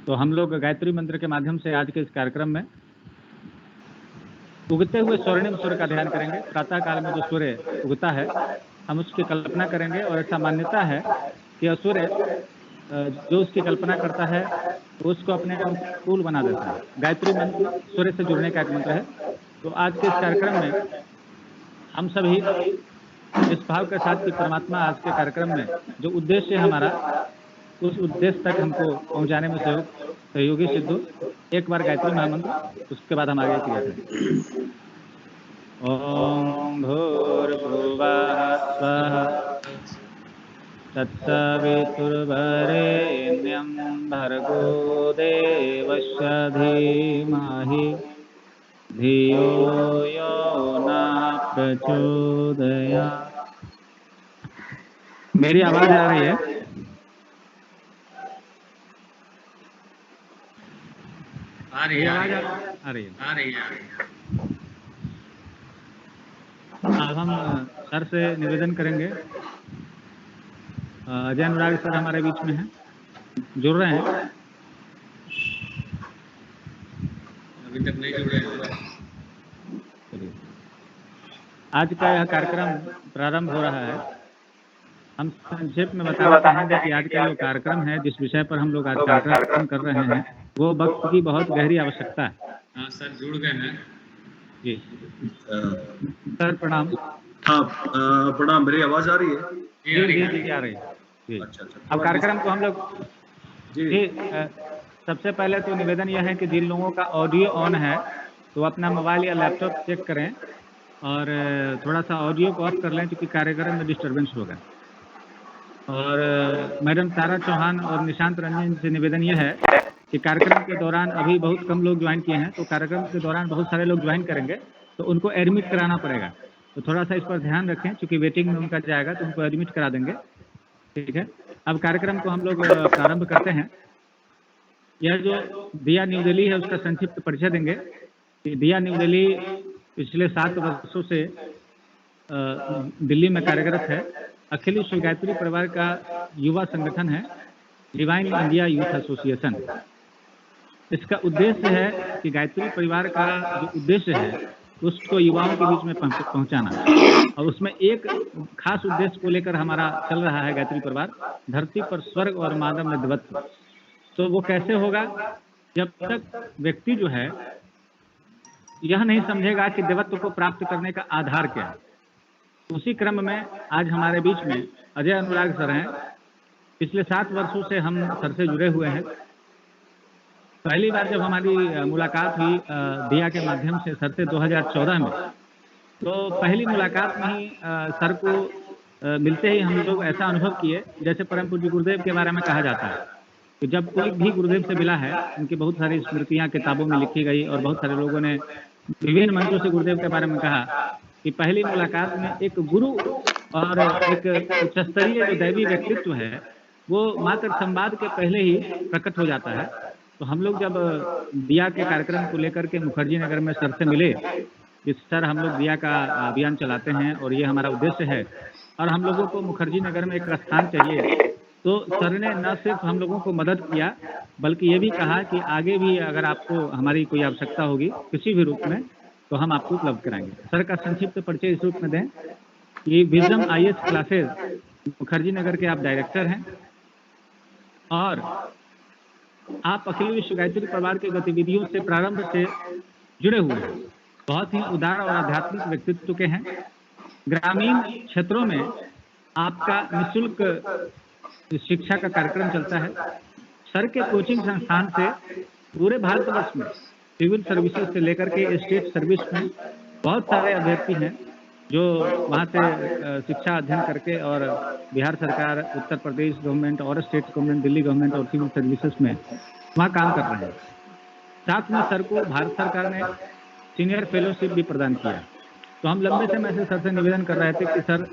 तो हम लोग गायत्री मंत्र के माध्यम से आज के इस कार्यक्रम में उगते हुए स्वर्णिम सूर्य का ध्यान करेंगे। प्रातः काल में जो सूर्य उगता है हम उसकी कल्पना करेंगे, और ऐसा मान्यता है कि सूर्य जो उसकी कल्पना करता है वो उसको अपने अनुकूल बना देता है। गायत्री मंत्र सूर्य से जुड़ने का एक मंत्र है। तो आज के इस कार्यक्रम में हम सभी इस भाव के साथ कि परमात्मा आज के कार्यक्रम में जो उद्देश्य है हमारा, उस उद्देश्य तक हमको पहुंचाने में सहयोगी सिद्ध हो। एक बार गायत्री महामंत्र, उसके बाद हम आगे क्रिया करेंगे। ओम भूर्भुवः स्वः तत्सवितुर्वरेण्यं भर्गो देवस्य धीमहि धियो यो नः प्रचोदयात्। मेरी आवाज आ रही है? आ रही है। अब हम सर से निवेदन करेंगे। अजय अनुराग सर हमारे बीच में हैं, जुड़ रहे हैं? अभी तक नहीं जुड़े हैं। आज का यह कार्यक्रम प्रारंभ हो रहा है। हम संक्षेप में बताना चाहेंगे कि आज का जो कार्यक्रम है, जिस विषय पर हम लोग आज कार्यक्रम कर रहे हैं, वो वक्त की बहुत गहरी आवश्यकता है। हाँ सर, जुड़ गए हैं जी सर, प्रणाम। हाँ प्रणाम। मेरी आवाज आ रही है? जी आ रही है जी। अच्छा। अब कार्यक्रम को हम लोग जी सबसे पहले तो निवेदन यह है कि जिन लोगों का ऑडियो ऑन है तो अपना मोबाइल या लैपटॉप चेक करें और थोड़ा सा ऑडियो को ऑफ कर लें, क्योंकि कार्यक्रम में डिस्टर्बेंस होगा। और मैडम तारा चौहान और निशांत रंजन से निवेदन यह है कि कार्यक्रम के दौरान अभी बहुत कम लोग ज्वाइन किए हैं, तो कार्यक्रम के दौरान बहुत सारे लोग ज्वाइन करेंगे तो उनको एडमिट कराना पड़ेगा। तो थोड़ा सा इस पर ध्यान रखें, क्योंकि वेटिंग में उनका जाएगा तो उनको एडमिट करा देंगे। ठीक है, अब कार्यक्रम को हम लोग प्रारंभ करते हैं। यह जो दिया न्यू दिल्ली है उसका संक्षिप्त परिचय देंगे। दिया न्यू दिल्ली पिछले 7 वर्षों से दिल्ली में कार्यरत है। अखिल विश्व गायत्री परिवार का युवा संगठन है, डिवाइन इंडिया यूथ एसोसिएशन। इसका उद्देश्य है कि गायत्री परिवार का जो उद्देश्य है उसको युवाओं के बीच में पहुंचाना, और उसमें एक खास उद्देश्य को लेकर हमारा चल रहा है गायत्री परिवार, धरती पर स्वर्ग और मानव में देवत्व। तो वो कैसे होगा? जब तक व्यक्ति जो है यह नहीं समझेगा कि देवत्व को प्राप्त करने का आधार क्या है। उसी क्रम में आज हमारे बीच में अजय अनुराग सर हैं। पिछले 7 वर्षों से हम सर से जुड़े हुए हैं। पहली बार जब हमारी मुलाकात हुई दिया के माध्यम से सर से 2014 में, तो पहली मुलाकात में ही सर को मिलते ही हम लोग ऐसा अनुभव किए जैसे परम पूज्य गुरुदेव के बारे में कहा जाता है कि जब कोई भी गुरुदेव से मिला है, उनकी बहुत सारी स्मृतियां किताबों में लिखी गई और बहुत सारे लोगों ने विभिन्न मंचों से गुरुदेव के बारे में कहा कि पहली मुलाकात में एक गुरु और एक उच्चस्तरीय जो दैवी व्यक्तित्व है वो मात्र संवाद के पहले ही प्रकट हो जाता है। तो हम लोग जब दिया के कार्यक्रम को लेकर के मुखर्जी नगर में सर से मिले कि सर हम लोग दिया का अभियान चलाते हैं और ये हमारा उद्देश्य है और हम लोगों को मुखर्जी नगर में एक स्थान चाहिए, तो सर ने न सिर्फ हम लोगों को मदद किया बल्कि ये भी कहा कि आगे भी अगर आपको हमारी कोई आवश्यकता होगी किसी भी रूप में तो हम आपको उपलब्ध कराएंगे। सर का संक्षिप्त परिचय इस रूप में दें कि wisdom IAS classes Mukherjee Nagar के आप डायरेक्टर हैं और आप अखिल विश्व गायत्री परिवार की गतिविधियों से प्रारंभ से जुड़े हुए हैं। बहुत ही उदार और आध्यात्मिक व्यक्तित्व के हैं। ग्रामीण क्षेत्रों में आपका निःशुल्क शिक्षा का कार्यक्रम चलता है। सर के कोचिंग संस्थान से पूरे भारतवर्ष में सिविल सर्विसेज से लेकर के स्टेट सर्विस में बहुत सारे अभ्यर्थी हैं जो वहाँ से शिक्षा अध्ययन करके और बिहार सरकार, उत्तर प्रदेश गवर्नमेंट और स्टेट गवर्नमेंट, दिल्ली गवर्नमेंट और सिविल सर्विसेज में वहाँ काम कर रहे हैं। साथ में सर को भारत सरकार ने सीनियर फेलोशिप भी प्रदान किया। तो हम लंबे समय से सर से निवेदन कर रहे थे कि सर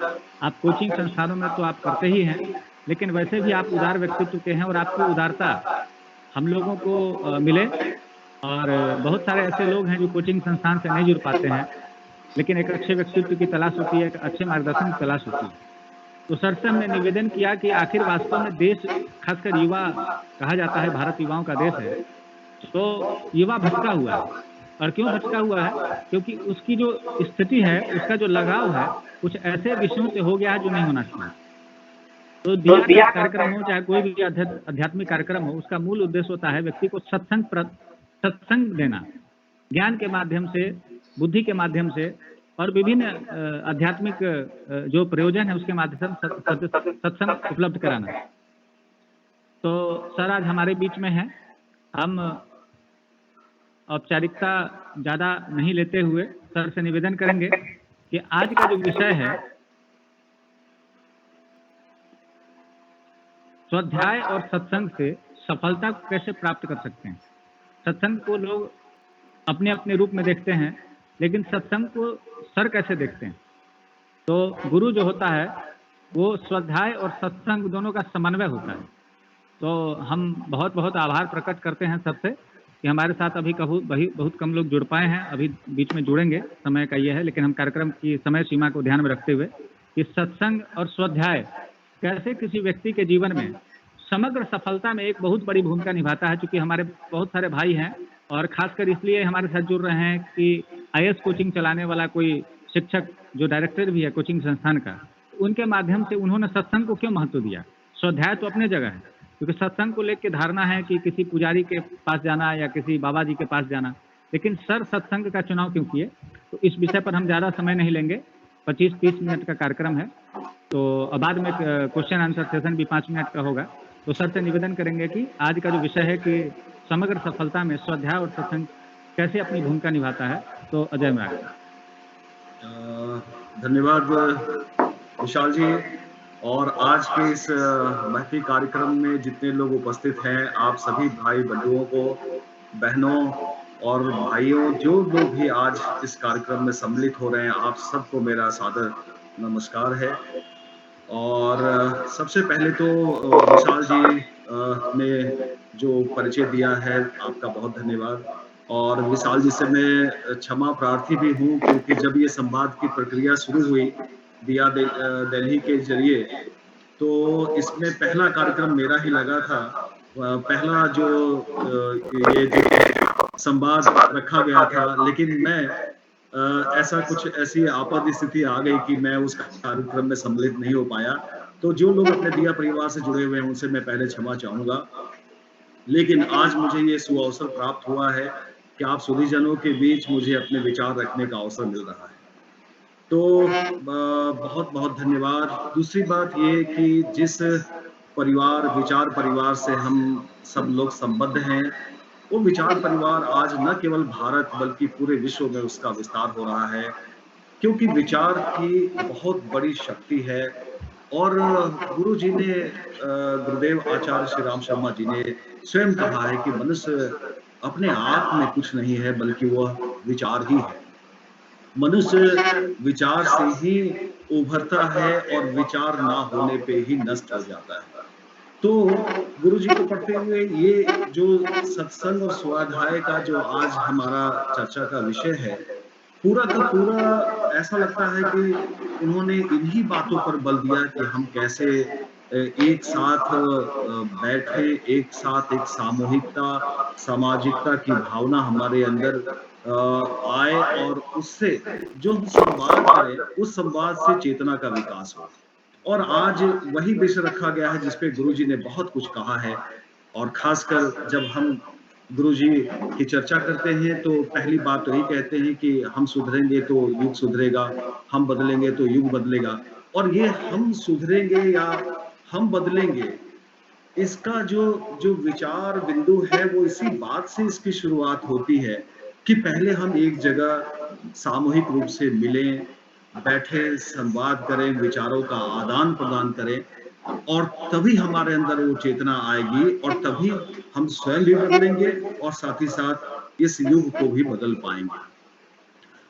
आप कोचिंग संस्थानों में तो आप करते ही हैं, लेकिन वैसे भी आप उदार व्यक्तित्व के हैं और आपकी उदारता हम लोगों को मिले। और बहुत सारे ऐसे लोग हैं जो कोचिंग संस्थान से नहीं जुड़ पाते हैं, लेकिन एक अच्छे व्यक्तित्व की तलाश होती है, एक अच्छे मार्गदर्शन की तलाश होती है। तो सर से हमने निवेदन किया कि आखिर वास्तव में देश, खासकर युवा, कहा जाता है भारत युवाओं का देश है, तो युवा भटका हुआ है। और क्यों भटका हुआ है? क्योंकि उसकी जो स्थिति है, उसका जो लगाव है, कुछ ऐसे विषयों से हो गया है जो नहीं होना चाहिए। तो दिया का कार्यक्रम हो, चाहे कोई भी आध्यात्मिक कार्यक्रम हो, उसका मूल उद्देश्य होता है व्यक्ति को सत्संग देना, ज्ञान के माध्यम से, बुद्धि के माध्यम से, और विभिन्न आध्यात्मिक जो प्रयोजन है उसके माध्यम से सत्संग उपलब्ध कराना। तो सर आज हमारे बीच में है। हम औपचारिकता ज़्यादा नहीं लेते हुए सर से निवेदन करेंगे कि आज का जो विषय है स्वाध्याय और सत्संग से सफलता को कैसे प्राप्त कर सकते हैं। सत्संग को लोग अपने अपने रूप में देखते हैं, लेकिन सत्संग को सर कैसे देखते हैं? तो गुरु जो होता है वो स्वाध्याय और सत्संग दोनों का समन्वय होता है। तो हम बहुत बहुत आभार प्रकट करते हैं सबसे कि हमारे साथ अभी बहुत कम लोग जुड़ पाए हैं, अभी बीच में जुड़ेंगे, समय का ये है। लेकिन हम कार्यक्रम की समय सीमा को ध्यान में रखते हुए कि सत्संग और स्वाध्याय कैसे किसी व्यक्ति के जीवन में समग्र सफलता में एक बहुत बड़ी भूमिका निभाता है। चूंकि हमारे बहुत सारे भाई हैं और खासकर इसलिए हमारे साथ जुड़ रहे हैं कि IAS कोचिंग चलाने वाला कोई शिक्षक जो डायरेक्टर भी है कोचिंग संस्थान का, उनके माध्यम से उन्होंने सत्संग को क्यों महत्व दिया। स्वाध्याय तो अपने जगह है, क्योंकि सत्संग को लेकर धारणा है कि किसी पुजारी के पास जाना या किसी बाबा जी के पास जाना, लेकिन सर सत्संग का चुनाव क्यों किए? तो इस विषय पर हम ज़्यादा समय नहीं लेंगे, 25-30 मिनट का कार्यक्रम है। तो बाद में क्वेश्चन आंसर सेशन भी 5 मिनट का होगा। तो सर से निवेदन करेंगे कि आज का जो विषय है कि समग्र सफलता में स्वाध्याय और सत्संग कैसे अपनी भूमिका निभाता है। तो अजय मैम। धन्यवाद विशाल जी। और आज के इस महती कार्यक्रम में जितने लोग उपस्थित हैं, आप सभी भाई बंधुओं को, बहनों और भाइयों, जो लोग भी आज इस कार्यक्रम में सम्मिलित हो रहे हैं, आप सबको मेरा सादर नमस्कार है। और सबसे पहले तो विशाल जी ने जो परिचय दिया है, आपका बहुत धन्यवाद। और विशाल जी से मैं क्षमा प्रार्थी भी हूँ, क्योंकि जब ये संवाद की प्रक्रिया शुरू हुई दिया दिल्ली के जरिए, तो इसमें पहला कार्यक्रम मेरा ही लगा था। पहला जो ये जो संवाद रखा गया था, लेकिन मैं ऐसी आपात स्थिति आ गई कि मैं उस कार्यक्रम में सम्मिलित नहीं हो पाया। तो जो लोग अपने दिया परिवार से जुड़े हुए हैं उनसे मैं पहले क्षमा चाहूंगा। लेकिन आज मुझे ये सुअवसर प्राप्त हुआ है कि आप सुधीजनों के बीच मुझे अपने विचार रखने का अवसर मिल रहा है, तो बहुत बहुत धन्यवाद। दूसरी बात ये कि जिस विचार परिवार से हम सब लोग संबद्ध हैं, वो विचार परिवार आज न केवल भारत बल्कि पूरे विश्व में उसका विस्तार हो रहा है, क्योंकि विचार की बहुत बड़ी शक्ति है। और गुरु जी ने, गुरुदेव आचार्य श्री राम शर्मा जी ने स्वयं कहा है कि मनुष्य अपने आप में कुछ नहीं है, बल्कि वह विचार ही है। मनुष्य विचार से ही उभरता है और विचार ना होने पे ही नष्ट हो जाता है। तो गुरु जी को पढ़ते हुए ये जो सत्संग और स्वाध्याय का जो आज हमारा चर्चा का विषय है, पूरा का पूरा ऐसा लगता है कि उन्होंने इन्हीं बातों पर बल दिया कि हम कैसे एक साथ बैठे, एक साथ एक सामूहिकता, सामाजिकता की भावना हमारे अंदर आए, और उससे जो हम संवाद करें, उस संवाद से चेतना का विकास हो। और आज वही विषय रखा गया है जिसपे गुरुजी ने बहुत कुछ कहा है। और खासकर जब हम गुरुजी की चर्चा करते हैं तो पहली बात तो यही कहते हैं कि हम सुधरेंगे तो युग सुधरेगा, हम बदलेंगे तो युग बदलेगा। और ये हम सुधरेंगे या हम बदलेंगे, इसका जो विचार बिंदु है वो इसी बात से इसकी शुरुआत होती है कि पहले हम एक जगह सामूहिक रूप से मिलें, बैठे, संवाद करें, विचारों का आदान प्रदान करें, और तभी हमारे अंदर वो चेतना आएगी, और तभी हम स्वयं भी बदलेंगे और साथ ही साथ इस युग को भी बदल पाएंगे।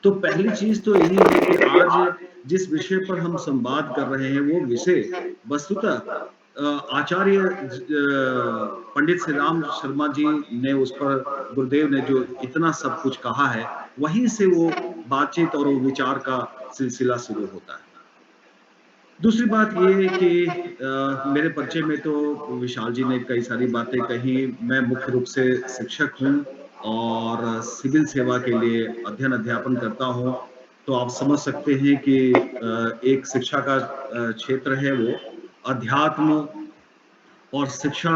तो पहली चीज तो यही है कि आज जिस विषय पर हम संवाद कर रहे हैं वो विषय वस्तुतः आचार्य पंडित श्री राम शर्मा जी ने उस पर, गुरुदेव ने जो इतना सब कुछ कहा है, वहीं से वो बातचीत और वो विचार का सिलसिला शुरू होता है। दूसरी बात ये है कि मेरे परिचय में तो विशाल जी ने कई सारी बातें कही। मैं मुख्य रूप से शिक्षक हूँ और सिविल सेवा के लिए अध्ययन अध्यापन करता हूँ। तो आप समझ सकते हैं कि एक शिक्षा का क्षेत्र है वो। अध्यात्म और शिक्षा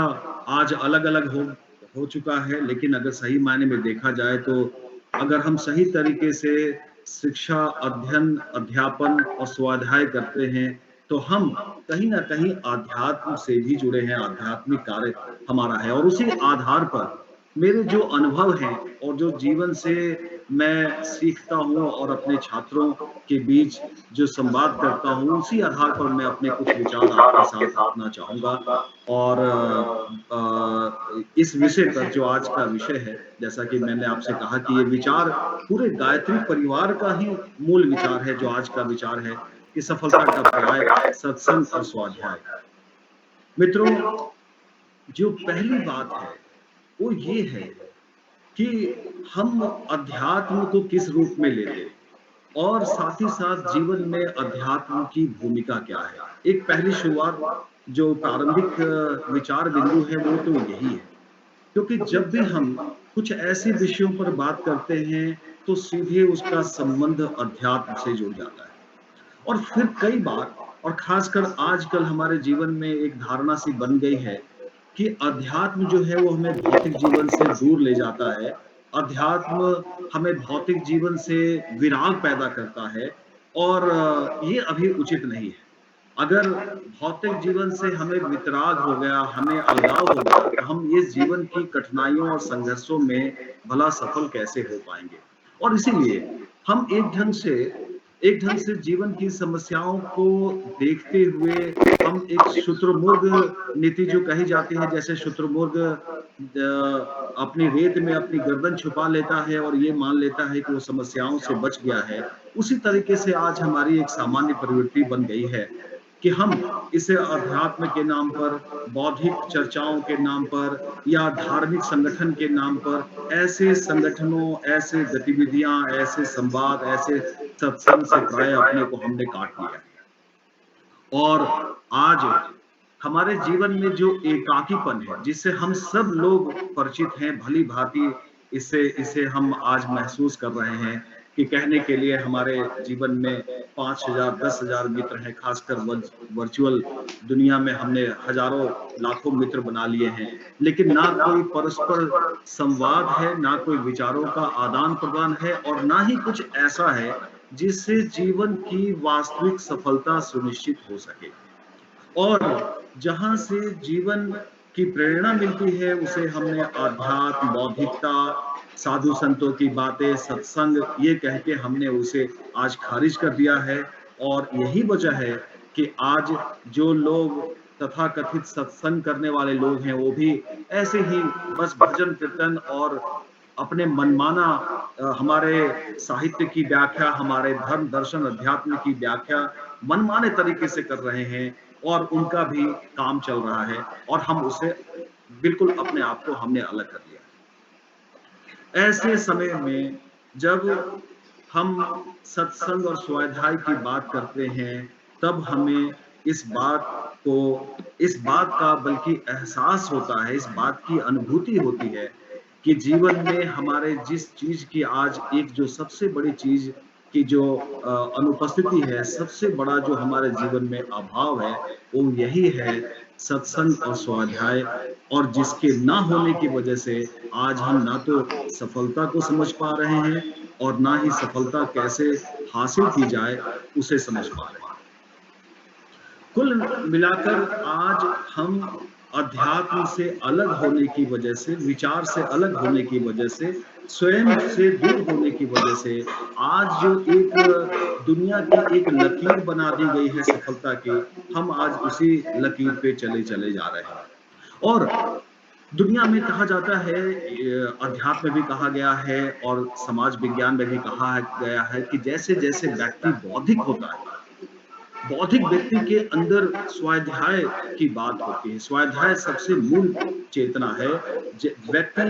आज अलग-अलग हो चुका है, लेकिन अगर सही मायने में देखा जाए तो अगर हम सही तरीके से शिक्षा, अध्ययन, अध्यापन और स्वाध्याय करते हैं, तो हम कहीं न कहीं आध्यात्म से भी जुड़े हैं, आध्यात्मिक कार्य हमारा है और उसी आधार पर मेरे जो अनुभव हैं और जो जीवन से मैं सीखता हूँ और अपने छात्रों के बीच जो संवाद करता हूँ, उसी आधार पर मैं अपने कुछ विचार आपके साथ रखना चाहूँगा। और इस विषय पर जो आज का विषय है, जैसा कि मैंने आपसे कहा कि ये विचार पूरे गायत्री परिवार का ही मूल विचार है, जो आज का विचार है कि सफलता का पर्याय सत्संग और स्वाध्याय। मित्रों, जो पहली बात है, वो ये है कि हम अध्यात्म को किस रूप में लेते हैं और साथ ही साथ जीवन में अध्यात्म की भूमिका क्या है। एक पहली शुरुआत जो प्रारंभिक विचार बिंदु है वो तो यही है, क्योंकि जब भी हम कुछ ऐसे विषयों पर बात करते हैं तो सीधे उसका संबंध अध्यात्म से जुड़ जाता है। और फिर कई बार और खासकर आजकल हमारे जीवन में एक धारणा सी बन गई है कि अध्यात्म जो है वो हमें भौतिक जीवन से दूर ले जाता है। अध्यात्म हमें भौतिक जीवन से विराग पैदा करता है और ये अभी उचित नहीं है। अगर भौतिक जीवन से हमें वितराग हो गया, हमें अलगाव हो गया, तो हम इस जीवन की कठिनाइयों और संघर्षों में भला सफल कैसे हो पाएँगे? और इसीलिए हम एक ढंग से जीवन की समस्याओं को देखते हुए हम एक शुतुरमुर्ग नीति जो कही जाती है, जैसे शुतुरमुर्ग अपनी रेत में अपनी गर्दन छुपा लेता है और ये मान लेता है कि वो समस्याओं से बच गया है। उसी तरीके से आज हमारी एक सामान्य प्रवृत्ति बन गई है कि हम इसे अध्यात्म के नाम पर, बौद्धिक चर्चाओं के नाम पर या धार्मिक संगठन के नाम पर ऐसे संगठनों, ऐसे गतिविधियां, ऐसे संवाद, ऐसे सत्संग से प्राय अपने को हमने काट लिया है। और आज हमारे जीवन में जो एकाकीपन है, जिससे हम सब लोग परिचित हैं, भली-भांति इसे इसे हम आज महसूस कर रहे हैं कि कहने के लिए हमारे जीवन में 5,000 10,000 मित्र हैं, खासकर वर्चुअल दुनिया में हमने हज़ारों, लाखों मित्र बना लिए हैं। लेकिन ना कोई परस्पर संवाद है, ना कोई विचारों का आदान-प्रदान है और ना ही कुछ ऐसा है जिससे जीवन की वास्तविक सफलता सुनिश्चित हो सके। और जहाँ से जीवन की प्रेरणा मिलती है उसे हमने आध्यात्म, बौद्धिकता, साधु संतों की बातें, सत्संग ये कह के हमने उसे आज खारिज कर दिया है। और यही वजह है कि आज जो लोग तथाकथित सत्संग करने वाले लोग हैं वो भी ऐसे ही बस भजन कीर्तन और अपने मनमाना हमारे साहित्य की व्याख्या, हमारे धर्म दर्शन अध्यात्म की व्याख्या मनमाने तरीके से कर रहे हैं और उनका भी काम चल रहा है और हम उसे बिल्कुल अपने आप को हमने अलग कर लिया है। ऐसे समय में जब हम सत्संग और स्वाध्याय की बात करते हैं, तब हमें इस बात का बल्कि एहसास होता है, इस बात की अनुभूति होती है कि जीवन में हमारे जिस चीज़ की आज एक जो सबसे बड़ी चीज़ की जो अनुपस्थिति है, सबसे बड़ा जो हमारे जीवन में अभाव है, वो यही है सत्संग और स्वाध्याय। और जिसके ना होने की वजह से आज हम ना तो सफलता को समझ पा रहे हैं और ना ही सफलता कैसे हासिल की जाए उसे समझ पा रहे हैं। कुल मिलाकर आज हम अध्यात्म से अलग होने की वजह से, विचार से अलग होने की वजह से, स्वयं से दूर होने की वजह से आज जो एक दुनिया की एक लकीर बना दी गई है सफलता की, हम आज उसी लकीर पे चले जा रहे हैं। और दुनिया में कहा जाता है, अध्यात्म में भी कहा गया है और समाज विज्ञान में भी कहा गया है कि जैसे-जैसे व्यक्ति बौद्धिक होता है, बौद्धिक व्यक्ति के अंदर स्वाध्याय की बात होती है। स्वाध्याय सबसे मूल चेतना है। व्यक्ति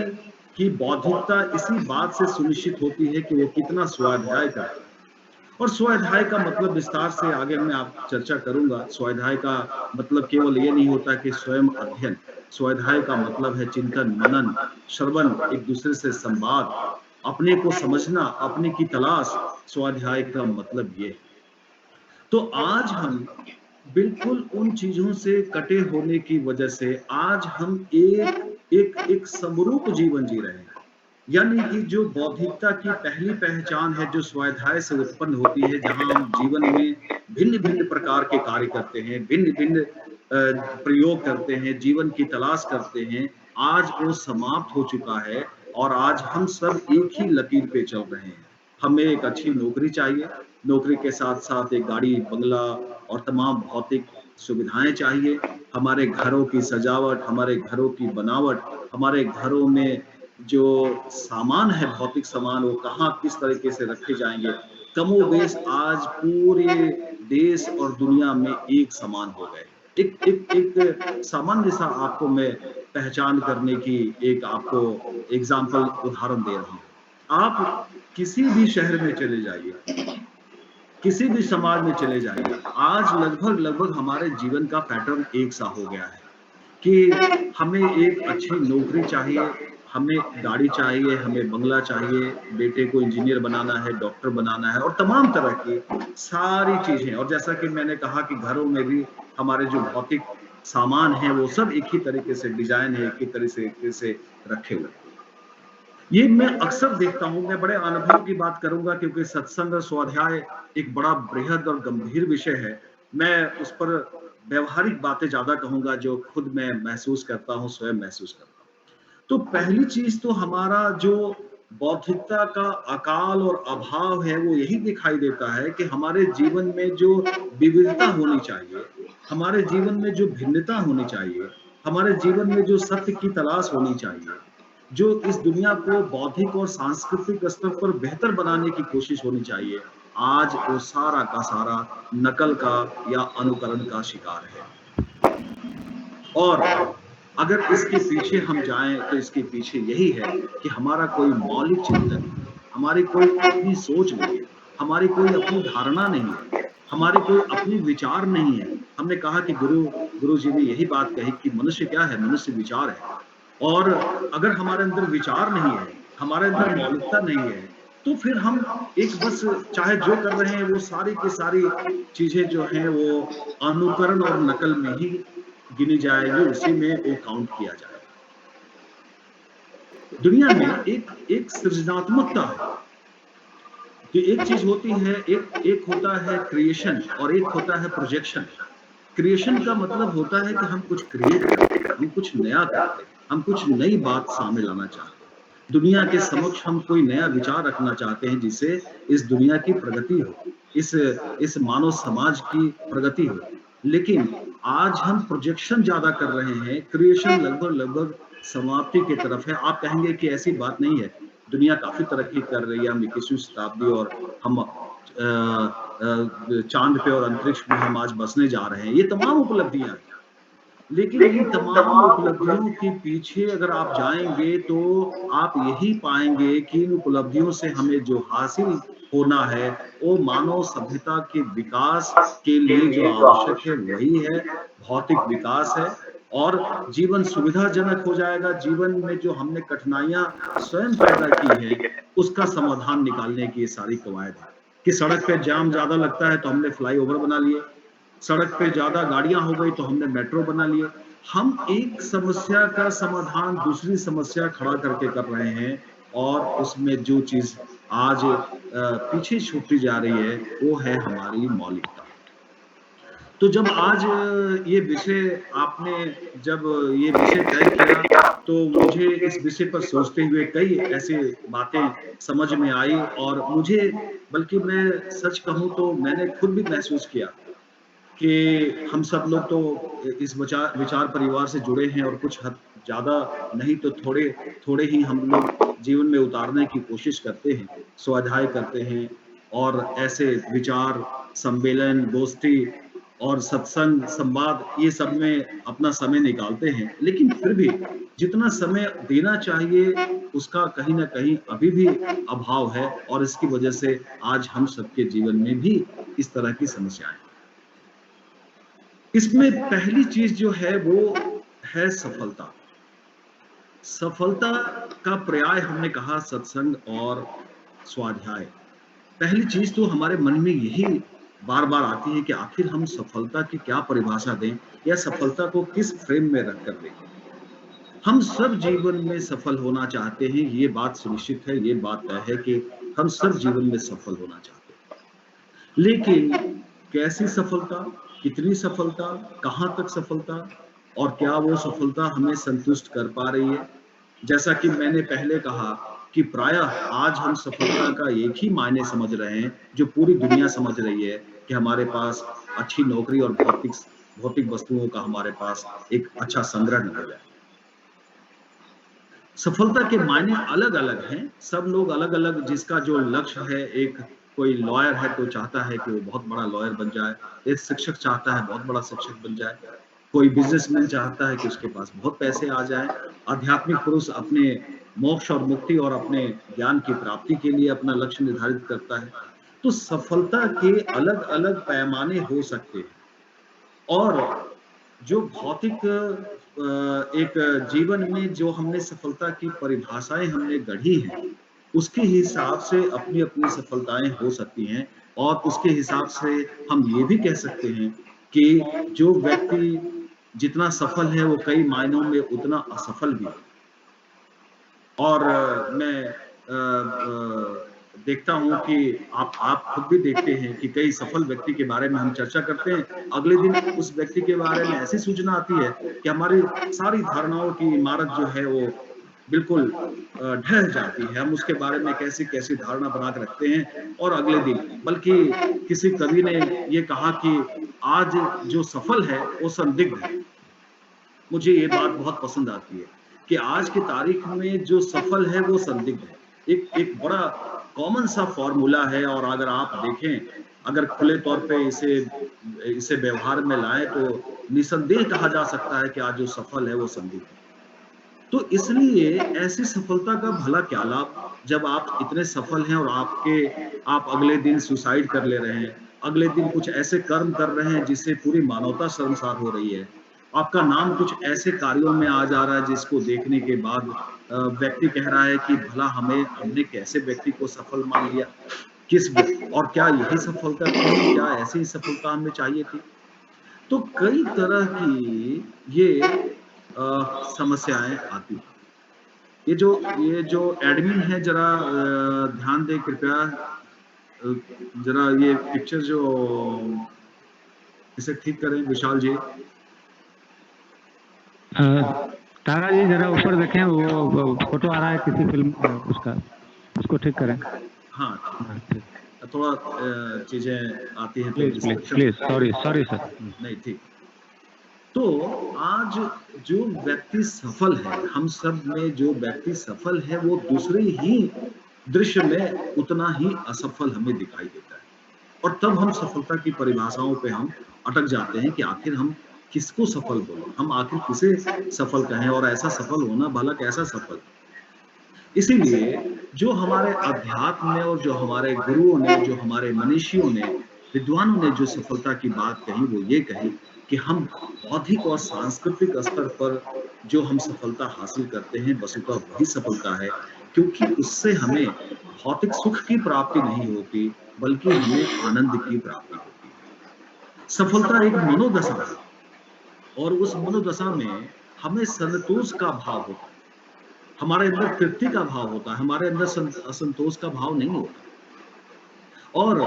की बौद्धिकता इसी बात से सुनिश्चित होती है कि वो कितना स्वाध्याय करता है। और स्वाध्याय का मतलब विस्तार से आगे मैं आप चर्चा करूंगा। स्वाध्याय का मतलब केवल ये नहीं होता कि स्वयं अध्ययन। स्वाध्याय का मतलब है चिंतन, मनन, श्रवण, एक दूसरे से संवाद, अपने को समझना, अपने की तलाश। स्वाध्याय का मतलब ये है। तो आज हम बिल्कुल उन चीजों से कटे होने की वजह से आज हम एक समरूप जीवन जी रहे हैं। यानी कि जो बौद्धिकता की पहली पहचान है, जो स्वाध्याय से उत्पन्न होती है, जहां हम जीवन में भिन्न भिन्न प्रकार के कार्य करते हैं, भिन्न भिन्न प्रयोग करते हैं, जीवन की तलाश करते हैं, आज वो समाप्त हो चुका है। और आज हम सब एक ही लकीर पे चल रहे हैं। हमें एक अच्छी नौकरी चाहिए, नौकरी के साथ साथ एक गाड़ी, बंगला और तमाम भौतिक सुविधाएं चाहिए। हमारे घरों की सजावट, हमारे घरों की बनावट, हमारे घरों में जो सामान है, भौतिक सामान, वो कहाँ किस तरीके से रखे जाएंगे। कमोबेश आज पूरे देश और दुनिया में एक समान हो गए। एक सामान्य सा आपको मैं पहचान करने की एक आपको एग्जाम्पल, उदाहरण दे रहा हूँ। आप किसी भी शहर में चले जाइए, किसी भी समाज में चले जाइए, आज लगभग हमारे जीवन का पैटर्न एक सा हो गया है कि हमें एक अच्छी नौकरी चाहिए, हमें गाड़ी चाहिए, हमें बंगला चाहिए, बेटे को इंजीनियर बनाना है, डॉक्टर बनाना है और तमाम तरह की सारी चीजें। और जैसा कि मैंने कहा कि घरों में भी हमारे जो भौतिक सामान है वो सब एक ही तरीके से डिजाइन है, एक ही तरीके से रखे हुए। ये मैं अक्सर देखता हूं। मैं बड़े अनुभव की बात करूंगा क्योंकि सत्संग और स्वाध्याय एक बड़ा बृहद और गंभीर विषय है। मैं उस पर व्यवहारिक बातें ज्यादा कहूंगा जो खुद मैं महसूस करता हूं, स्वयं महसूस करता हूं। तो पहली चीज तो हमारा जो बौद्धिकता का अकाल और अभाव है वो यही दिखाई देता है कि हमारे जीवन में जो विविधता होनी चाहिए, हमारे जीवन में जो भिन्नता होनी चाहिए, हमारे जीवन में जो सत्य की तलाश होनी चाहिए, जो इस दुनिया को बौद्धिक और सांस्कृतिक स्तर पर बेहतर बनाने की कोशिश होनी चाहिए, आज वो सारा का सारा नकल का या अनुकरण का शिकार है। और अगर इसके पीछे हम जाएं तो इसके पीछे यही है कि हमारा कोई मौलिक चिंतन नहीं है, हमारी कोई अपनी सोच नहीं है, हमारी कोई अपनी धारणा नहीं है, हमारी कोई अपनी विचार नहीं है। हमने कहा कि गुरु जी ने यही बात कही कि मनुष्य क्या है, मनुष्य विचार है। और अगर हमारे अंदर विचार नहीं है, हमारे अंदर मौलिकता नहीं है, तो फिर हम एक बस चाहे जो कर रहे हैं वो सारी की सारी चीजें जो हैं वो अनुकरण और नकल में ही गिनी जाएगी, उसी में वो काउंट किया जाएगा। दुनिया में एक सृजनात्मकता है कि एक चीज होती है, एक होता है क्रिएशन और एक होता है प्रोजेक्शन। क्रिएशन का मतलब होता है कि हम कुछ क्रिएट करते हैं, हम कुछ नया करते हैं, हम कुछ नई बात सामने लाना चाहते हैं। दुनिया के समक्ष हम कोई नया विचार रखना चाहते हैं जिससे इस दुनिया की प्रगति हो, इस मानव समाज की प्रगति हो। लेकिन आज हम प्रोजेक्शन ज्यादा कर रहे हैं, क्रिएशन लगभग समाप्ति की तरफ है। आप कहेंगे कि ऐसी बात नहीं है, दुनिया काफी तरक्की कर रही है, हम 21वीं शताब्दी और हम चांद पे और अंतरिक्ष में हम आज बसने जा रहे हैं, ये तमाम उपलब्धियां हैं। लेकिन इन तमाम उपलब्धियों के पीछे अगर आप जाएंगे तो आप यही पाएंगे कि इन उपलब्धियों से हमें जो हासिल होना है वो मानव सभ्यता के विकास के लिए जो आवश्यक है वही है, भौतिक विकास है। और जीवन सुविधाजनक हो जाएगा। जीवन में जो हमने कठिनाइयां स्वयं पैदा की है उसका समाधान निकालने की ये सारी कवायद है कि सड़क पे जाम ज्यादा लगता है तो हमने फ्लाईओवर बना लिए, सड़क पे ज्यादा गाड़ियां हो गई तो हमने मेट्रो बना लिए। हम एक समस्या का समाधान दूसरी समस्या खड़ा करके कर रहे हैं और उसमें जो चीज आज पीछे छूटती जा रही है वो है हमारी मौलिकता। तो जब आज ये विषय आपने जब ये विषय तय किया तो मुझे इस विषय पर सोचते हुए कई ऐसे बातें समझ में आई और मुझे, बल्कि मैं सच कहूं तो मैंने खुद भी महसूस किया कि हम सब लोग तो इस विचार परिवार से जुड़े हैं और कुछ हद ज्यादा नहीं तो थोड़े ही हम लोग जीवन में उतारने की कोशिश करते हैं, स्वाध्याय करते हैं और ऐसे विचार सम्मेलन, दोस्ती और सत्संग, संवाद, ये सब में अपना समय निकालते हैं, लेकिन फिर भी जितना समय देना चाहिए उसका कहीं ना कहीं अभी भी अभाव है, और इसकी वजह से आज हम सबके जीवन में भी इस तरह की समस्याएं हैं। इसमें पहली चीज जो है वो है सफलता। सफलता का पर्याय हमने कहा सत्संग और स्वाध्याय। पहली चीज तो हमारे मन में यही बार बार आती है कि आखिर हम सफलता की क्या परिभाषा दें, या सफलता को किस फ्रेम में रखकर देखें। हम सब जीवन में सफल होना चाहते हैं, ये बात सुनिश्चित है, ये बात तय है कि हम सब जीवन में सफल होना चाहते हैं, लेकिन कैसी सफलता, कितनी सफलता, कहां तक सफलता, और क्या वो सफलता हमें संतुष्ट कर पा रही है। जैसा कि मैंने पहले कहा कि प्रायः आज हम सफलता का एक ही मायने समझ रहे हैं जो पूरी दुनिया समझ रही है, कि हमारे पास अच्छी नौकरी और भौतिक भौतिक वस्तुओं का हमारे पास एक अच्छा संग्रह हो जाए। सफलता के मायने अलग अलग हैं, सब लोग अलग अलग, जिसका जो लक्ष्य है, एक कोई लॉयर है तो चाहता है कि वो बहुत बड़ा लॉयर बन जाए, एक शिक्षक चाहता है बहुत बड़ा शिक्षक बन जाए, कोई बिजनेसमैन चाहता है कि उसके पास बहुत पैसे आ जाए, आध्यात्मिक पुरुष अपने मोक्ष और मुक्ति और अपने ज्ञान की प्राप्ति के लिए अपना लक्ष्य निर्धारित करता है। तो सफलता के अलग अलग पैमाने हो सकते हैं, और जो भौतिक एक जीवन में जो हमने सफलता की परिभाषाएं हमने गढ़ी हैं, उसके हिसाब से अपनी अपनी सफलताएं हो सकती हैं, और उसके हिसाब से हम ये भी कह सकते हैं कि जो व्यक्ति जितना सफल है वो कई मायनों में उतना असफल भी है। और मैं देखता हूं कि आप खुद भी देखते हैं कि कई सफल व्यक्ति के बारे में हम चर्चा करते हैं, अगले दिन उस व्यक्ति के बारे में ऐसी सूचना आती है कि हमारी सारी धारणाओं की इमारत जो है वो बिल्कुल ढह जाती है। हम उसके बारे में कैसी कैसी धारणा बना के रखते हैं, और अगले दिन, बल्कि किसी कवि ने ये कहा कि आज जो सफल है वो संदिग्ध है। मुझे ये बात बहुत पसंद आती है कि आज की तारीख में जो सफल है वो संदिग्ध है। एक एक बड़ा कॉमन सा फॉर्मूला है, और अगर आप देखें, अगर खुले तौर पे इसे इसे व्यवहार में लाएं तो निसंदेह कहा जा सकता है कि आज जो सफल है वो संदिग्ध है। तो इसलिए ऐसी सफलता का भला क्या लाभ, जब आप इतने सफल हैं और आप अगले दिन सुसाइड कर ले रहे हैं, अगले दिन कुछ ऐसे कर्म कर रहे हैं जिससे पूरी मानवता शर्मसार हो रही है, आपका नाम कुछ ऐसे कार्यों में आ जा रहा है जिसको देखने के बाद व्यक्ति कह रहा है कि भला हमने कैसे व्यक्ति को सफल मान लिया, और क्या यही सफलता थी, क्या ऐसी सफलता हमें चाहिए थी। तो कई तरह की ये समस्याएं आती हैं। ये जो एडमिन है, जरा ध्यान दें कृपया, जरा ये पिक्चर जो इसे ठीक करें विशाल जी। तारा जी जरा ऊपर देखें, वो फोटो आ रहा है किसी फिल्म उसका, उसको ठीक करें। हाँ, ठीक। थोड़ा चीजें आती हैं तो प्लीज सॉरी सर। नहीं, ठीक। तो आज जो व्यक्ति सफल है, हम सब में जो व्यक्ति सफल है, वो दूसरे ही दृश्य में उतना ही असफल हमें दिखाई देता है, और तब हम सफलता की परिभाषाओं पे हम अटक जाते हैं कि आखिर हम किसको सफल बोलें, हम आखिर किसे सफल कहें, और ऐसा सफल होना भला कैसा सफल। इसीलिए जो हमारे अध्यात्म में और जो हमारे गुरुओं ने, जो हमारे मनीषियों ने, विद्वानों ने जो सफलता की बात कही, वो ये कही कि हम बौद्धिक और सांस्कृतिक स्तर पर जो हम सफलता हासिल करते हैं, वस्तुतः वही सफलता है, क्योंकि उससे हमें भौतिक सुख की प्राप्ति नहीं होती, बल्कि हमें आनंद की प्राप्ति होती है। सफलता एक मनोदशा है, और उस मनोदशा में हमें संतोष का भाव होता है, हमारे अंदर तृप्ति का भाव होता है, हमारे अंदर असंतोष का भाव नहीं होता। और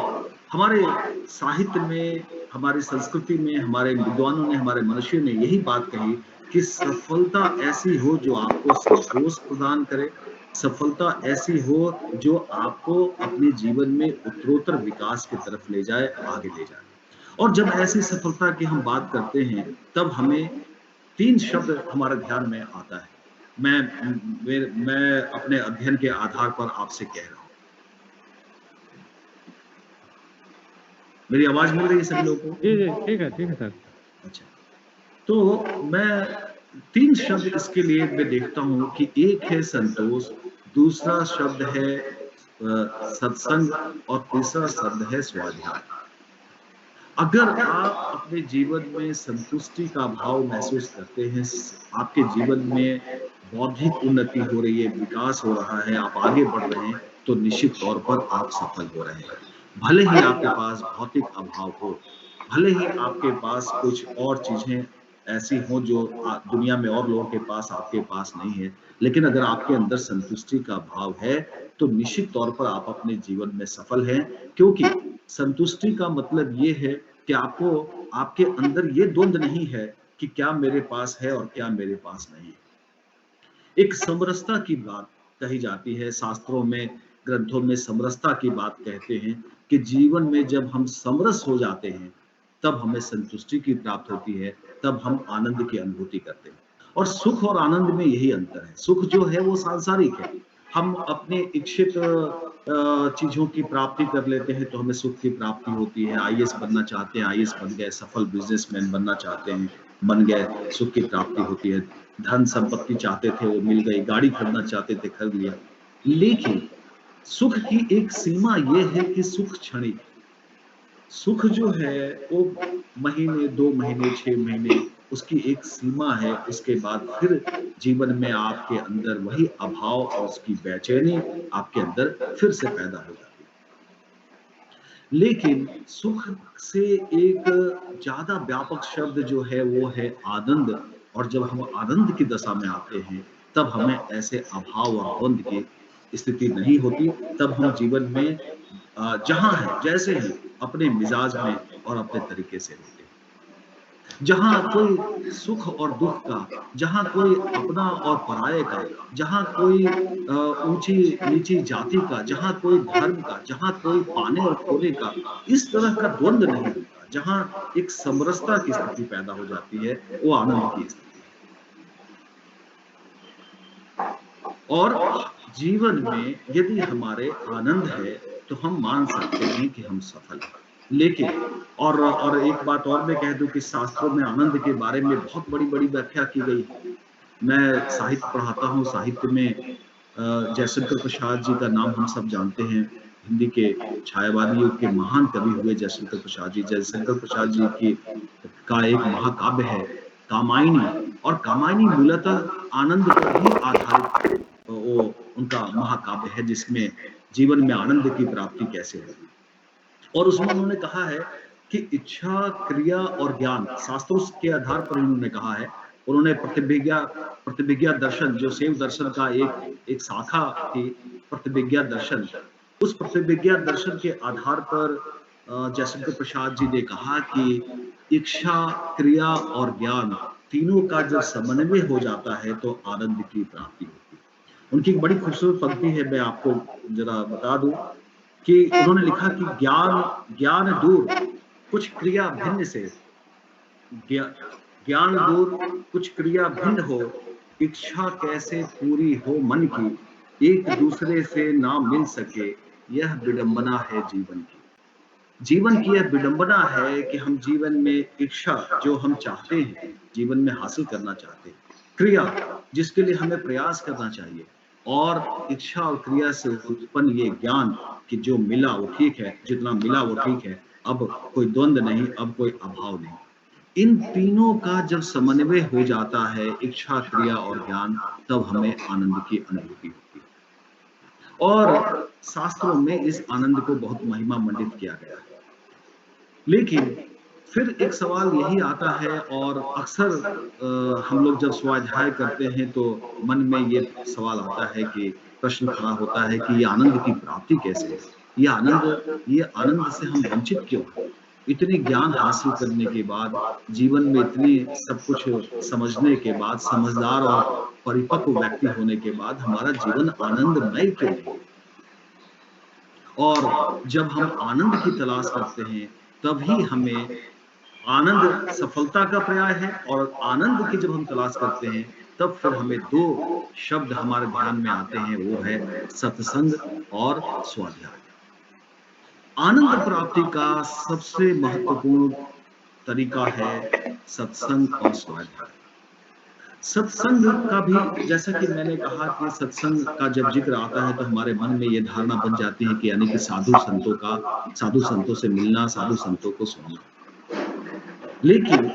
हमारे साहित्य में, हमारी संस्कृति में, हमारे विद्वानों ने, हमारे मनुष्यों ने यही बात कही कि सफलता ऐसी हो जो आपको संतोष प्रदान करे, सफलता ऐसी हो जो आपको अपने जीवन में उत्तरोत्तर विकास की तरफ ले जाए, आगे ले जाए। और जब ऐसी सफलता की हम बात करते हैं, तब हमें 3 शब्द हमारे ध्यान में आता है। मैं अपने अध्ययन के आधार पर आपसे कह रहा हूं। मेरी आवाज मिल रही है सभी लोगों को? जी जी, ठीक है सर। अच्छा, तो मैं 3 शब्द इसके लिए मैं देखता हूँ कि एक है संतोष, दूसरा शब्द है सत्संग और तीसरा शब्द है स्वाध्याय। अगर आप अपने जीवन में संतुष्टि का भाव महसूस करते हैं, आपके जीवन में बौद्धिक उन्नति हो रही है, विकास हो रहा है, आप आगे बढ़ रहे हैं, तो निश्चित तौर पर आप सफल हो रहे हैं। भले ही आपके पास भौतिक अभाव हो, भले ही आपके पास कुछ और चीजें ऐसी हों जो दुनिया में और लोगों के पास आपके पास नहीं है, लेकिन अगर आपके अंदर संतुष्टि का भाव है, तो निश्चित तौर पर आप अपने जीवन में सफल हैं, क्योंकि संतुष्टि का मतलब ये है कि आपको आपके अंदर ये द्वंद नहीं है कि क्या मेरे पास है और क्या मेरे पास नहीं है। एक समरसता की बात कही जाती है शास्त्रों में, ग्रंथों में समरसता की बात कहते हैं कि जीवन में जब हम समरस हो जाते हैं, तब हमें संतुष्टि की प्राप्त होती है, तब हम आनंद की अनुभूति करते हैं। और सुख और आनंद में यही अंतर है। सुख जो है वो सांसारिक है। हम अपने इच्छित चीज़ों की प्राप्ति कर लेते हैं तो हमें सुख की प्राप्ति होती है। आईएएस बनना चाहते हैं, आईएएस बन गए, सफल बिज़नेसमैन बनना चाहते हैं, बन गए, सुख की प्राप्ति होती है। धन संपत्ति चाहते थे वो मिल गई, गाड़ी खरीदना चाहते थे खरीद लिया। लेकिन सुख की एक सीमा ये है कि सुख क्षणिक है। सुख जो है वो महीने, 2 महीने, 6 महीने उसकी एक सीमा है, उसके बाद फिर जीवन में आपके अंदर वही अभाव और उसकी बेचैनी आपके अंदर फिर से पैदा हो जाती है। लेकिन सुख से एक ज़्यादा व्यापक शब्द जो है वो है आनंद, और जब हम आनंद की दशा में आते हैं, तब हमें ऐसे अभाव और द्वंद की स्थिति नहीं होती, तब हम जीवन में जहाँ हैं, जैसे हैं, अपने मिजाज में और अपने तरीके से रहते हैं। जहाँ कोई सुख और दुःख का, जहाँ कोई अपना और पराये का, जहाँ कोई ऊँची-नीची जाति का, जहाँ कोई धर्म का, जहाँ कोई पाने और खोने का, इस तरह का द्वंद नहीं होता। जहाँ एक समरसता की स्थिति पैदा हो जाती है, वो आनंद की स्थिति है। और जीवन में यदि हमारे आनंद है, तो हम मान सकते हैं कि हम सफल हैं। लेकिन और एक बात और मैं कह दूँ कि शास्त्रों में आनंद के बारे में बहुत बड़ी-बड़ी व्याख्या की गई है। मैं साहित्य पढ़ाता हूँ, साहित्य में जयशंकर प्रसाद जी का नाम हम सब जानते हैं। हिंदी के छायावादी युग के महान कवि हुए जयशंकर प्रसाद जी। जयशंकर प्रसाद जी की का एक महाकाव्य है कामायनी, और कामायनी मूलतः आनंद पर ही आधारित वो उनका महाकाव्य है, जिसमें जीवन में आनंद की प्राप्ति कैसे होगी। और उसमें उन्होंने कहा है कि इच्छा, क्रिया और ज्ञान, शास्त्रों के आधार पर उन्होंने कहा है। उन्होंने प्रतिभिज्ञा दर्शन, जो शैव दर्शन का एक शाखा थी, प्रतिभिज्ञा दर्शन, उस प्रतिभिज्ञा दर्शन के आधार पर जयशंकर प्रसाद जी ने कहा कि इच्छा, क्रिया और ज्ञान तीनों का जब समन्वय हो जाता है तो आनंद की प्राप्ति होती है। उनकी एक बड़ी खूबसूरत पंक्ति है, मैं आपको जरा बता दूं कि उन्होंने लिखा कि ज्ञान ज्ञान दूर कुछ क्रिया भिन्न से, ज्ञा, ज्ञान दूर कुछ क्रिया भिन्न हो, इच्छा कैसे पूरी हो मन की, एक दूसरे से ना मिल सके, यह विडंबना है जीवन की। जीवन की यह विडंबना है कि हम जीवन में इच्छा, जो हम चाहते हैं, जीवन में हासिल करना चाहते हैं, क्रिया जिसके लिए हमें प्रयास करना चाहिए, और इच्छा और क्रिया से उत्पन्न ये ज्ञान कि जो मिला वो ठीक है, जितना मिला वो ठीक है, अब कोई द्वंद नहीं, अब कोई अभाव नहीं। इन तीनों का जब समन्वय हो जाता है, इच्छा, क्रिया और ज्ञान, तब हमें आनंद की अनुभूति होती है। और शास्त्रों में इस आनंद को बहुत महिमा मंडित किया गया है। लेकिन फिर एक सवाल यही आता है, और अक्सर हम लोग जब स्वाध्याय करते हैं तो मन में ये सवाल आता है कि प्रश्न खड़ा होता है कि ये आनंद की प्राप्ति कैसे है? ये आनंद से हम वंचित क्यों हैं? इतने ज्ञान हासिल करने के बाद, जीवन में इतनी सब कुछ समझने के बाद, समझदार और परिपक्व व्यक्ति होने के बाद हमारा जीवन आनंदमय क्यों नहीं? और जब हम आनंद की तलाश करते हैं, तभी हमें आनंद सफलता का पर्याय है, और आनंद की जब हम तलाश करते हैं, तब फिर हमें 2 शब्द हमारे ध्यान में आते हैं, वो है सत्संग और स्वाध्याय। आनंद प्राप्ति का सबसे महत्वपूर्ण तरीका है सत्संग और स्वाध्याय। सत्संग का भी, जैसा कि मैंने कहा कि सत्संग का जब जिक्र आता है तो हमारे मन में ये धारणा बन जाती है कि यानी कि साधु संतों से मिलना, साधु संतों को सुनना। लेकिन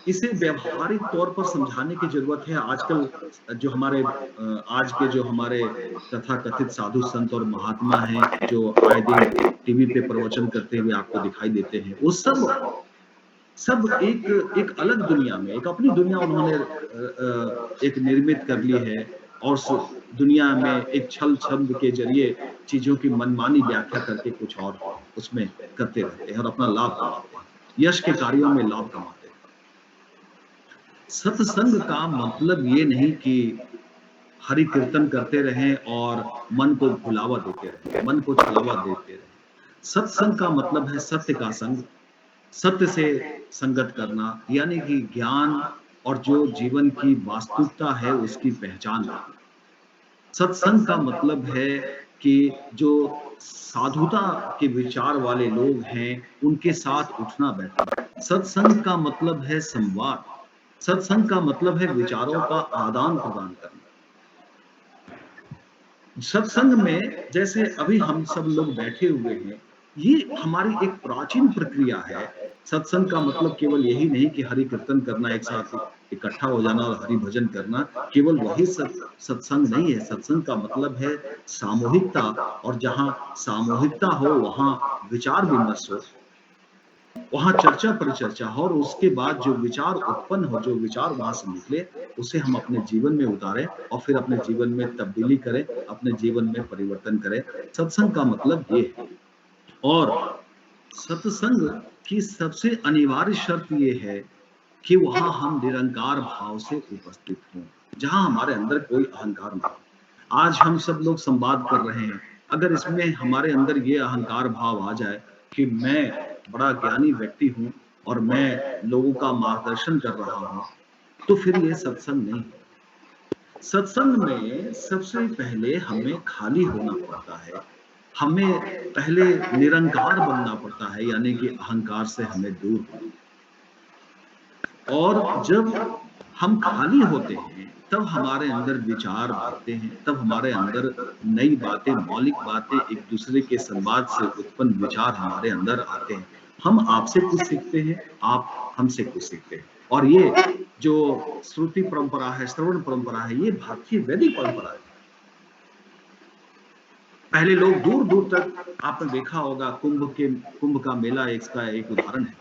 इसे व्यवहारिक तौर पर समझाने की जरूरत है। आजकल जो हमारे आज के जो हमारे तथाकथित साधु संत और महात्मा हैं, जो आए दिन टीवी पे प्रवचन करते हुए आपको दिखाई देते हैं, वो सब एक अलग दुनिया में, एक अपनी दुनिया उन्होंने एक निर्मित कर ली है और उस दुनिया में एक छल छंद के जरिए चीजों की मनमानी व्याख्या करके कुछ और उसमें करते रहते हैं और अपना लाभ कमाते हैं, यश के कार्यों में लाभ कमाते हैं। सत्संग का मतलब ये नहीं कि हरि कीर्तन करते रहें और मन को भुलावा देते रहें, मन को छलावा देते रहें। सत्संग का मतलब है सत्य का संग, सत्य से संगत करना, यानी कि ज्ञान और जो जीवन की वास्तविकता है उसकी पहचान करना। सत्संग का मतलब है कि जो साधुता के विचार वाले लोग हैं उनके साथ उठना बैठना। सत्संग का मतलब है संवाद, सत्संग का मतलब है विचारों का आदान प्रदान करना। सत्संग में जैसे अभी हम सब लोग बैठे हुए हैं, ये हमारी एक प्राचीन प्रक्रिया है। सत्संग का मतलब केवल यही नहीं कि हरि कीर्तन करना, एक साथ इकट्ठा हो जाना और हरि भजन करना, केवल वही सत्संग नहीं है। सत्संग का मतलब है सामूहिकता, और जहां सामूहिकता हो वहां विचार विमर्श हो, वहां चर्चा परिचर्चा हो, और उसके बाद जो विचार उत्पन्न हो, जो विचार वहां से निकले, उसे हम अपने जीवन में उतारें और फिर अपने जीवन में तब्दीली करें, अपने जीवन में परिवर्तन करें। सत्संग का मतलब ये है। और सत्संग की सबसे अनिवार्य शर्त ये है कि वहां हम निरंकार भाव से उपस्थित हों, जहां हमारे अंदर कोई अहंकार ना हो। आज हम सब लोग संवाद कर रहे हैं, अगर इसमें हमारे अंदर ये अहंकार भाव आ जाए कि मैं बड़ा ज्ञानी व्यक्ति हूं और मैं लोगों का मार्गदर्शन कर रहा हूं, तो फिर ये सत्संग नहीं है। सत्संग में सबसे पहले हमें खाली होना पड़ता है, हमें पहले निरंकार बनना पड़ता है, यानी कि अहंकार से हमें दूर होना। और जब हम खाली होते हैं तब हमारे अंदर विचार भरते हैं, तब हमारे अंदर नई बातें, मौलिक बातें, एक दूसरे के संवाद से उत्पन्न विचार हमारे अंदर आते हैं। हम आपसे कुछ सीखते हैं, आप हमसे कुछ सीखते हैं। और ये जो श्रुति परंपरा है, श्रवण परंपरा है, ये भारतीय वैदिक परंपरा है। पहले लोग दूर दूर तक, आपने देखा होगा कुंभ का मेला इसका एक उदाहरण है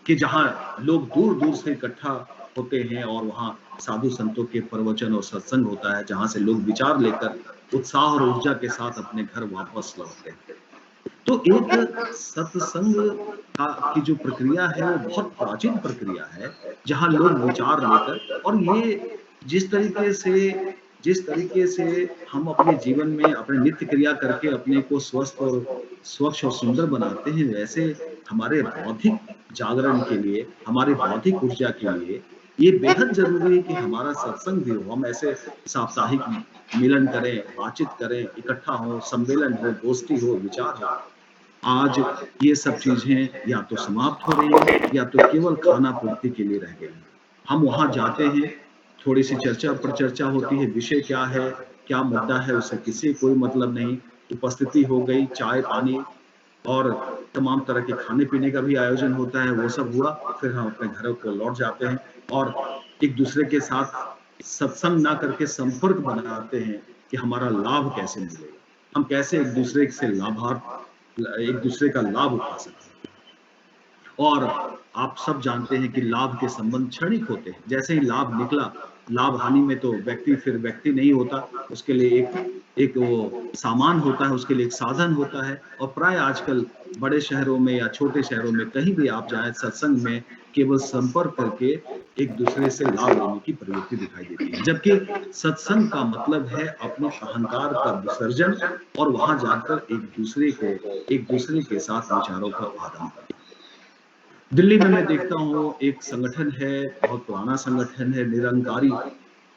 कि जहां लोग दूर दूर से इकट्ठा होते हैं और वहां साधु संतों के प्रवचन और सत्संग होता है, जहां से लोग विचार लेकर उत्साह और ऊर्जा के साथ अपने घर वापस लौटते हैं। तो एक सत्संग की जो प्रक्रिया है वो बहुत प्राचीन प्रक्रिया है, जहां लोग विचार लेकर, और ये जिस तरीके से हम अपने जीवन में अपने नित्य क्रिया करके अपने को स्वस्थ और स्वच्छ और सुंदर बनाते हैं, वैसे हमारे बौद्धिक जागरण के लिए, हमारी बौद्धिक ऊर्जा के लिए ये बेहद जरूरी है कि हमारा सत्संग भी हो। हम ऐसे साप्ताहिक मिलन करें, बातचीत करें, इकट्ठा हो, सम्मेलन हो, गोष्ठी हो, विचार हो। आज ये सब चीजें या तो समाप्त हो रही हैं या तो केवल खाना पूर्ति के लिए रह गई हैं। हम वहां जाते हैं, थोड़ी सी चर्चा पर चर्चा होती है, विषय क्या है, क्या मुद्दा है, उससे किसी कोई मतलब नहीं, उपस्थिति हो गई, चाय पानी और तमाम तरह के खाने पीने का भी आयोजन होता है, वो सब हुआ, फिर हम अपने घरों को लौट जाते हैं और एक दूसरे के साथ सत्संग ना करके संपर्क बनाते हैं कि हमारा लाभ कैसे मिलेगा, हम कैसे एक दूसरे का लाभ उठा सकते हैं। और आप सब जानते हैं कि लाभ के संबंध क्षणिक होते हैं, जैसे ही लाभ निकला, लाभ हानि में तो व्यक्ति फिर व्यक्ति नहीं होता, उसके लिए एक वो सामान होता है, उसके लिए एक साधन होता है। और प्राय आजकल बड़े शहरों में या छोटे शहरों में कहीं भी आप जाएं, सत्संग में केवल संपर्क करके एक दूसरे से लाभ लेने की प्रवृत्ति दिखाई देती है, जबकि सत्संग का मतलब है अपने अहंकार का विसर्जन और वहां जाकर एक दूसरे के साथ विचारों का आदान प्रदान। दिल्ली में मैं देखता हूँ एक संगठन है, बहुत पुराना संगठन है, निरंकारी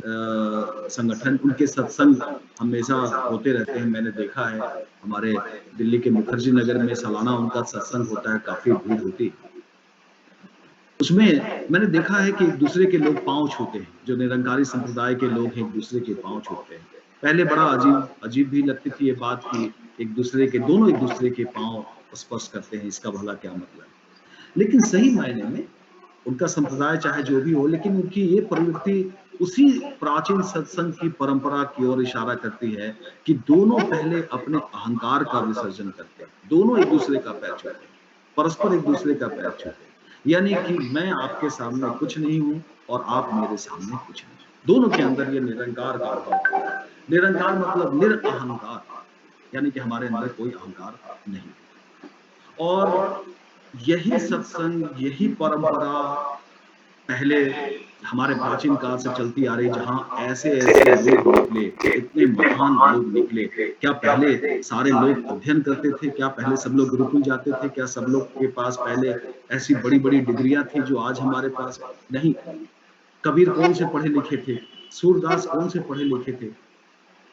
संगठन, उनके सत्संग हमेशा होते रहते हैं। मैंने देखा है हमारे दिल्ली के मुखर्जी नगर में सालाना उनका सत्संग होता है, काफी भीड़ होती है। उसमें मैंने देखा है कि एक दूसरे के लोग पांव छूते हैं, जो निरंकारी संप्रदाय के लोग हैं एक दूसरे के पांव छूते हैं। पहले बड़ा अजीब अजीब भी लगती थी ये बात कि दोनों एक दूसरे के पांव स्पर्श करते हैं, इसका भला क्या मतलब। लेकिन सही मायने में उनका संप्रदाय चाहे जो भी हो, लेकिन उनकी ये प्रवृत्ति उसी प्राचीन सत्संग की परंपरा की ओर इशारा करती है कि दोनों पहले अपने अहंकार का विसर्जन करते हैं, दोनों एक दूसरे का पैर छूते हैं, परस्पर एक दूसरे का पैर छूते हैं। यानी कि मैं आपके सामने कुछ नहीं हूं और आप मेरे सामने कुछ नहीं। दोनों के अंदर ये निरंकार का भाव है। निरंकार मतलब निरअहंकार, यानी कि हमारे अंदर कोई अहंकार नहीं। और यही सत्संग, यही परंपरा पहले हमारे प्राचीन काल से चलती आ रही, जहां ऐसे लोग निकले, इतने महान लोग निकले। क्या पहले सारे लोग अध्ययन करते थे? क्या पहले सब लोग गुरुकुल जाते थे? क्या सब लोग के पास पहले ऐसी बड़ी बड़ी डिग्रियां थी जो आज हमारे पास नहीं? कबीर कौन से पढ़े लिखे थे? सूरदास कौन से पढ़े लिखे थे?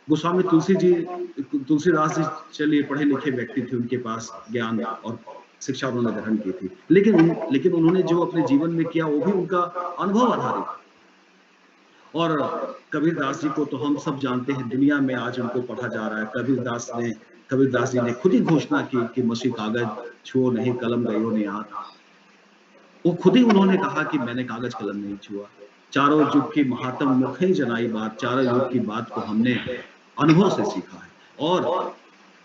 गोस्वामी तुलसीदास जी चलिए पढ़े लिखे व्यक्ति थे, उनके पास ज्ञान और शिक्षा उन्होंने ग्रहण की थी, लेकिन उन्होंने जो अपने जीवन में किया वो भी उनका अनुभव आधारित। और कबीरदास जी को तो हम सब जानते हैं, दुनिया में आज उनको पढ़ा जा रहा है। कबीरदास जी ने खुद ही घोषणा की कि मसी कागज छुओ नहीं, कलम गयो ने हाथ। वो खुद ही उन्होंने कहा कि मैंने कागज कलम नहीं छुआ। चारों युग की महात्म मुखे जनाई बात, चारों युग की बात को हमने अनुभव से सीखा है। और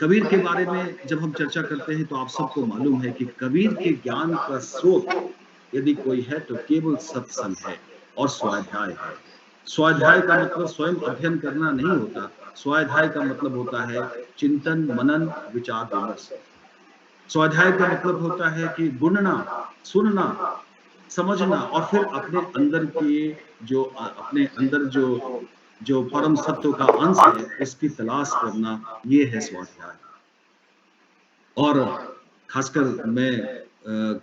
कबीर के बारे में जब हम चर्चा करते हैं तो आप सबको मालूम है कि कबीर के ज्ञान का स्रोत यदि कोई है तो केवल सत्संग है और स्वाध्याय है। स्वाध्याय का मतलब स्वयं अध्ययन करना नहीं होता, स्वाध्याय का मतलब होता है चिंतन, मनन, विचार विमर्श। स्वाध्याय का मतलब होता है कि गुणना, सुनना, समझना और फिर अपने अंदर जो परम सत्व का अंश है उसकी तलाश करना, ये है स्वाध्याय। और खासकर मैं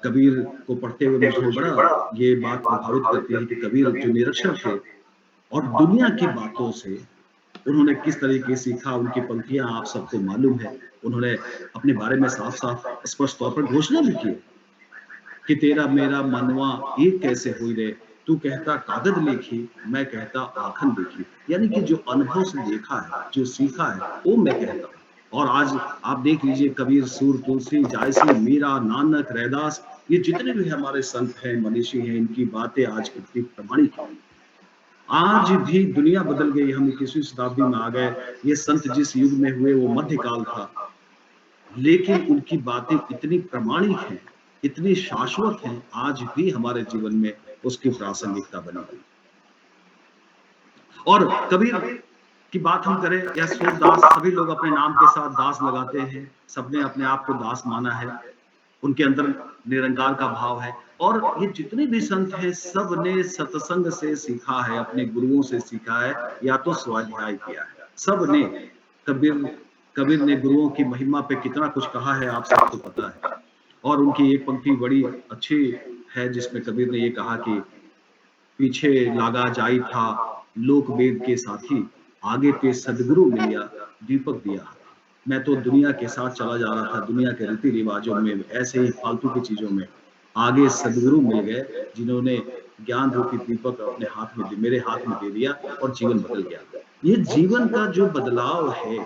कबीर को पढ़ते हुए मुझे बड़ा ये बात प्रभावित करती है कि कबीर जो निरक्षर थे और दुनिया की बातों से उन्होंने किस तरीके सीखा। उनकी पंक्तियां आप सबको मालूम है। उन्होंने अपने बारे में साफ साफ स्पष्ट तौर पर घोषणा भी की कि तेरा मेरा मनवा एक कैसे हुई रे, तू कहता कागज लिखी, मैं कहता आखन देखी। यानी कि जो अनुभव से देखा है, जो सीखा है, वो मैं कहता हूँ। और आज आप देख लीजिए कबीर, सूर, तुलसी, जायसी, मीरा, नानक, रैदास, ये जितने भी हमारे संत हैं, मनीषी हैं, इनकी बातें आज कितनी प्रमाणिक हैं। आज भी दुनिया बदल गई, हम 21वीं शताब्दी में आ गए। ये संत जिस युग में हुए वो मध्यकाल था, लेकिन उनकी बातें इतनी प्रमाणिक हैं, इतनी शाश्वत हैं, आज भी हमारे जीवन में उसकी प्रासंगिकता बनी हुई। और कबीर की बात हम करें या सूरदास, सभी लोग अपने नाम के साथ दास लगाते हैं, सबने अपने आप को दास माना है, उनके अंदर निरंकार का भाव है। और ये जितने भी संत हैं सब ने सत्संग से सीखा है, अपने गुरुओं से सीखा है, या तो स्वाध्याय किया है। सब ने कबीर ने गुरुओं की महिमा पे कितना कुछ कहा है आप सबको पता है। और उनकी एक पंक्ति बड़ी अच्छी है जिसमें कबीर ने ये कहा कि पीछे लागा जाई था लोक वेद के साथी, आगे पे सदगुरु मिलिया दीपक दिया। मैं तो दुनिया के साथ चला जा रहा था, दुनिया के रीति रिवाजों में, ऐसे ही फालतू की चीजों में। आगे सदगुरु मिल गए जिन्होंने ज्ञान रूपी दीपक अपने हाथ में मेरे हाथ में दे दिया और जीवन बदल गया। ये जीवन का जो बदलाव है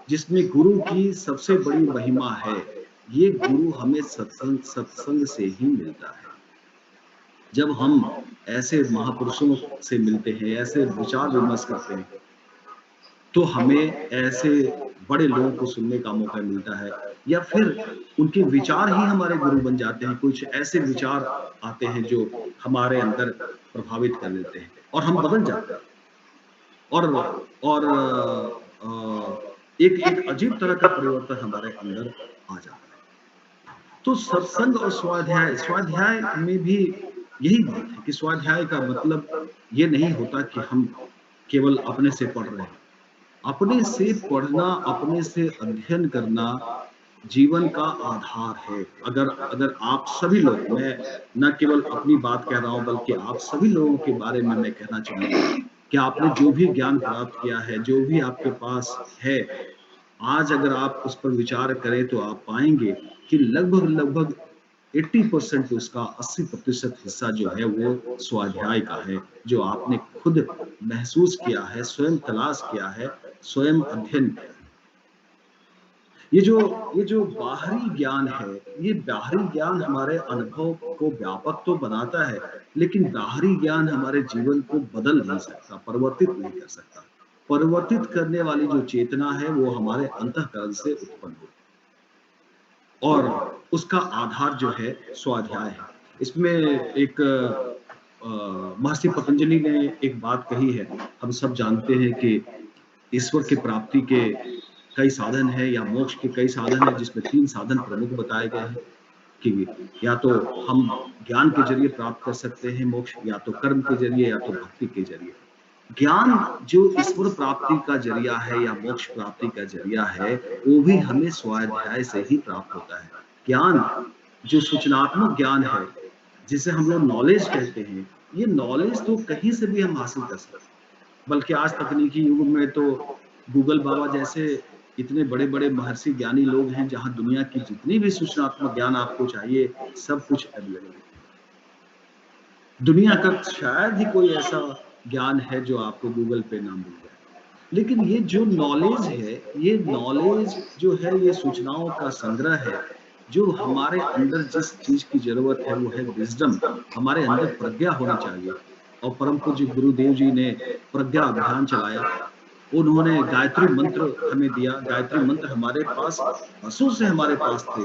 जिसमें गुरु की सबसे बड़ी महिमा है, ये गुरु हमें सत्संग से ही मिलता है। जब हम ऐसे महापुरुषों से मिलते हैं, ऐसे विचार विमर्श करते हैं, तो हमें ऐसे बड़े लोगों को सुनने का मौका मिलता है, या फिर उनके विचार ही हमारे गुरु बन जाते हैं। कुछ ऐसे विचार आते हैं जो हमारे अंदर प्रभावित कर देते हैं और हम बदल जाते हैं। और एक अजीब तरह का परिवर्तन हमारे अंदर आ जाता है। तो सत्संग और स्वाध्याय में भी यही बात है कि स्वाध्याय का मतलब ये नहीं होता कि हम केवल अपने से पढ़ रहे हैं। अपने से पढ़ना, अपने से अध्ययन करना जीवन का आधार है। अगर आप सभी लोग, मैं न केवल अपनी बात कह रहा हूं बल्कि आप सभी लोगों के बारे में मैं कहना चाहूंगा कि आपने जो भी ज्ञान प्राप्त किया है, जो भी आपके पास है, आज अगर आप उस पर विचार करें तो आप पाएंगे कि लगभग 80% उसका 80% हिस्सा जो है वो स्वाध्याय का है, जो आपने खुद महसूस किया है, स्वयं तलाश किया है, स्वयं अध्ययन किया है। ये जो बाहरी ज्ञान है, ये बाहरी ज्ञान हमारे अनुभव को व्यापक तो बनाता है, लेकिन बाहरी ज्ञान हमारे जीवन को बदल नहीं सकता, परिवर्तित नहीं कर सकता। परिवर्तित करने वाली जो चेतना है वो हमारे अंतःकरण से उत्पन्न होती है और उसका आधार जो है स्वाध्याय है। इसमें एक महर्षि पतंजलि ने एक बात कही है। हम सब जानते हैं कि ईश्वर की प्राप्ति के कई साधन हैं या मोक्ष के कई साधन हैं, जिसमें 3 साधन प्रमुख बताए गए हैं कि या तो हम ज्ञान के जरिए प्राप्त कर सकते हैं मोक्ष, या तो कर्म के जरिए, या तो भक्ति के जरिए। ज्ञान जो ईश्वर प्राप्ति का जरिया है या मोक्ष प्राप्ति का जरिया है, वो भी हमें स्वाध्याय से ही प्राप्त होता है। ज्ञान जो सूचनात्मक ज्ञान है, जिसे हम लोग नॉलेज कहते हैं, ये नॉलेज तो कहीं से भी हम हासिल कर सकते हैं। बल्कि आज तकनीकी युग में तो गूगल बाबा जैसे इतने बड़े-बड़े महर्षि ज्ञानी लोग हैं, जहां दुनिया की जितनी भी सूचनात्मक ज्ञान आपको चाहिए, सब कुछ अवेलेबल है। दुनिया का शायद ही कोई ऐसा ज्ञान है जो आपको गूगल पे ना मिल जाए। लेकिन ये जो नॉलेज है, ये नॉलेज जो है, ये सूचनाओं का संग्रह है। जो हमारे अंदर जिस चीज की जरूरत है वो है विजडम, हमारे अंदर प्रज्ञा होनी चाहिए। और परम पूज्य गुरुदेव जी ने प्रज्ञा अभियान चलाया। उन्होंने गायत्री मंत्र हमें दिया। गायत्री मंत्र हमारे पास वर्षों से हमारे पास थे,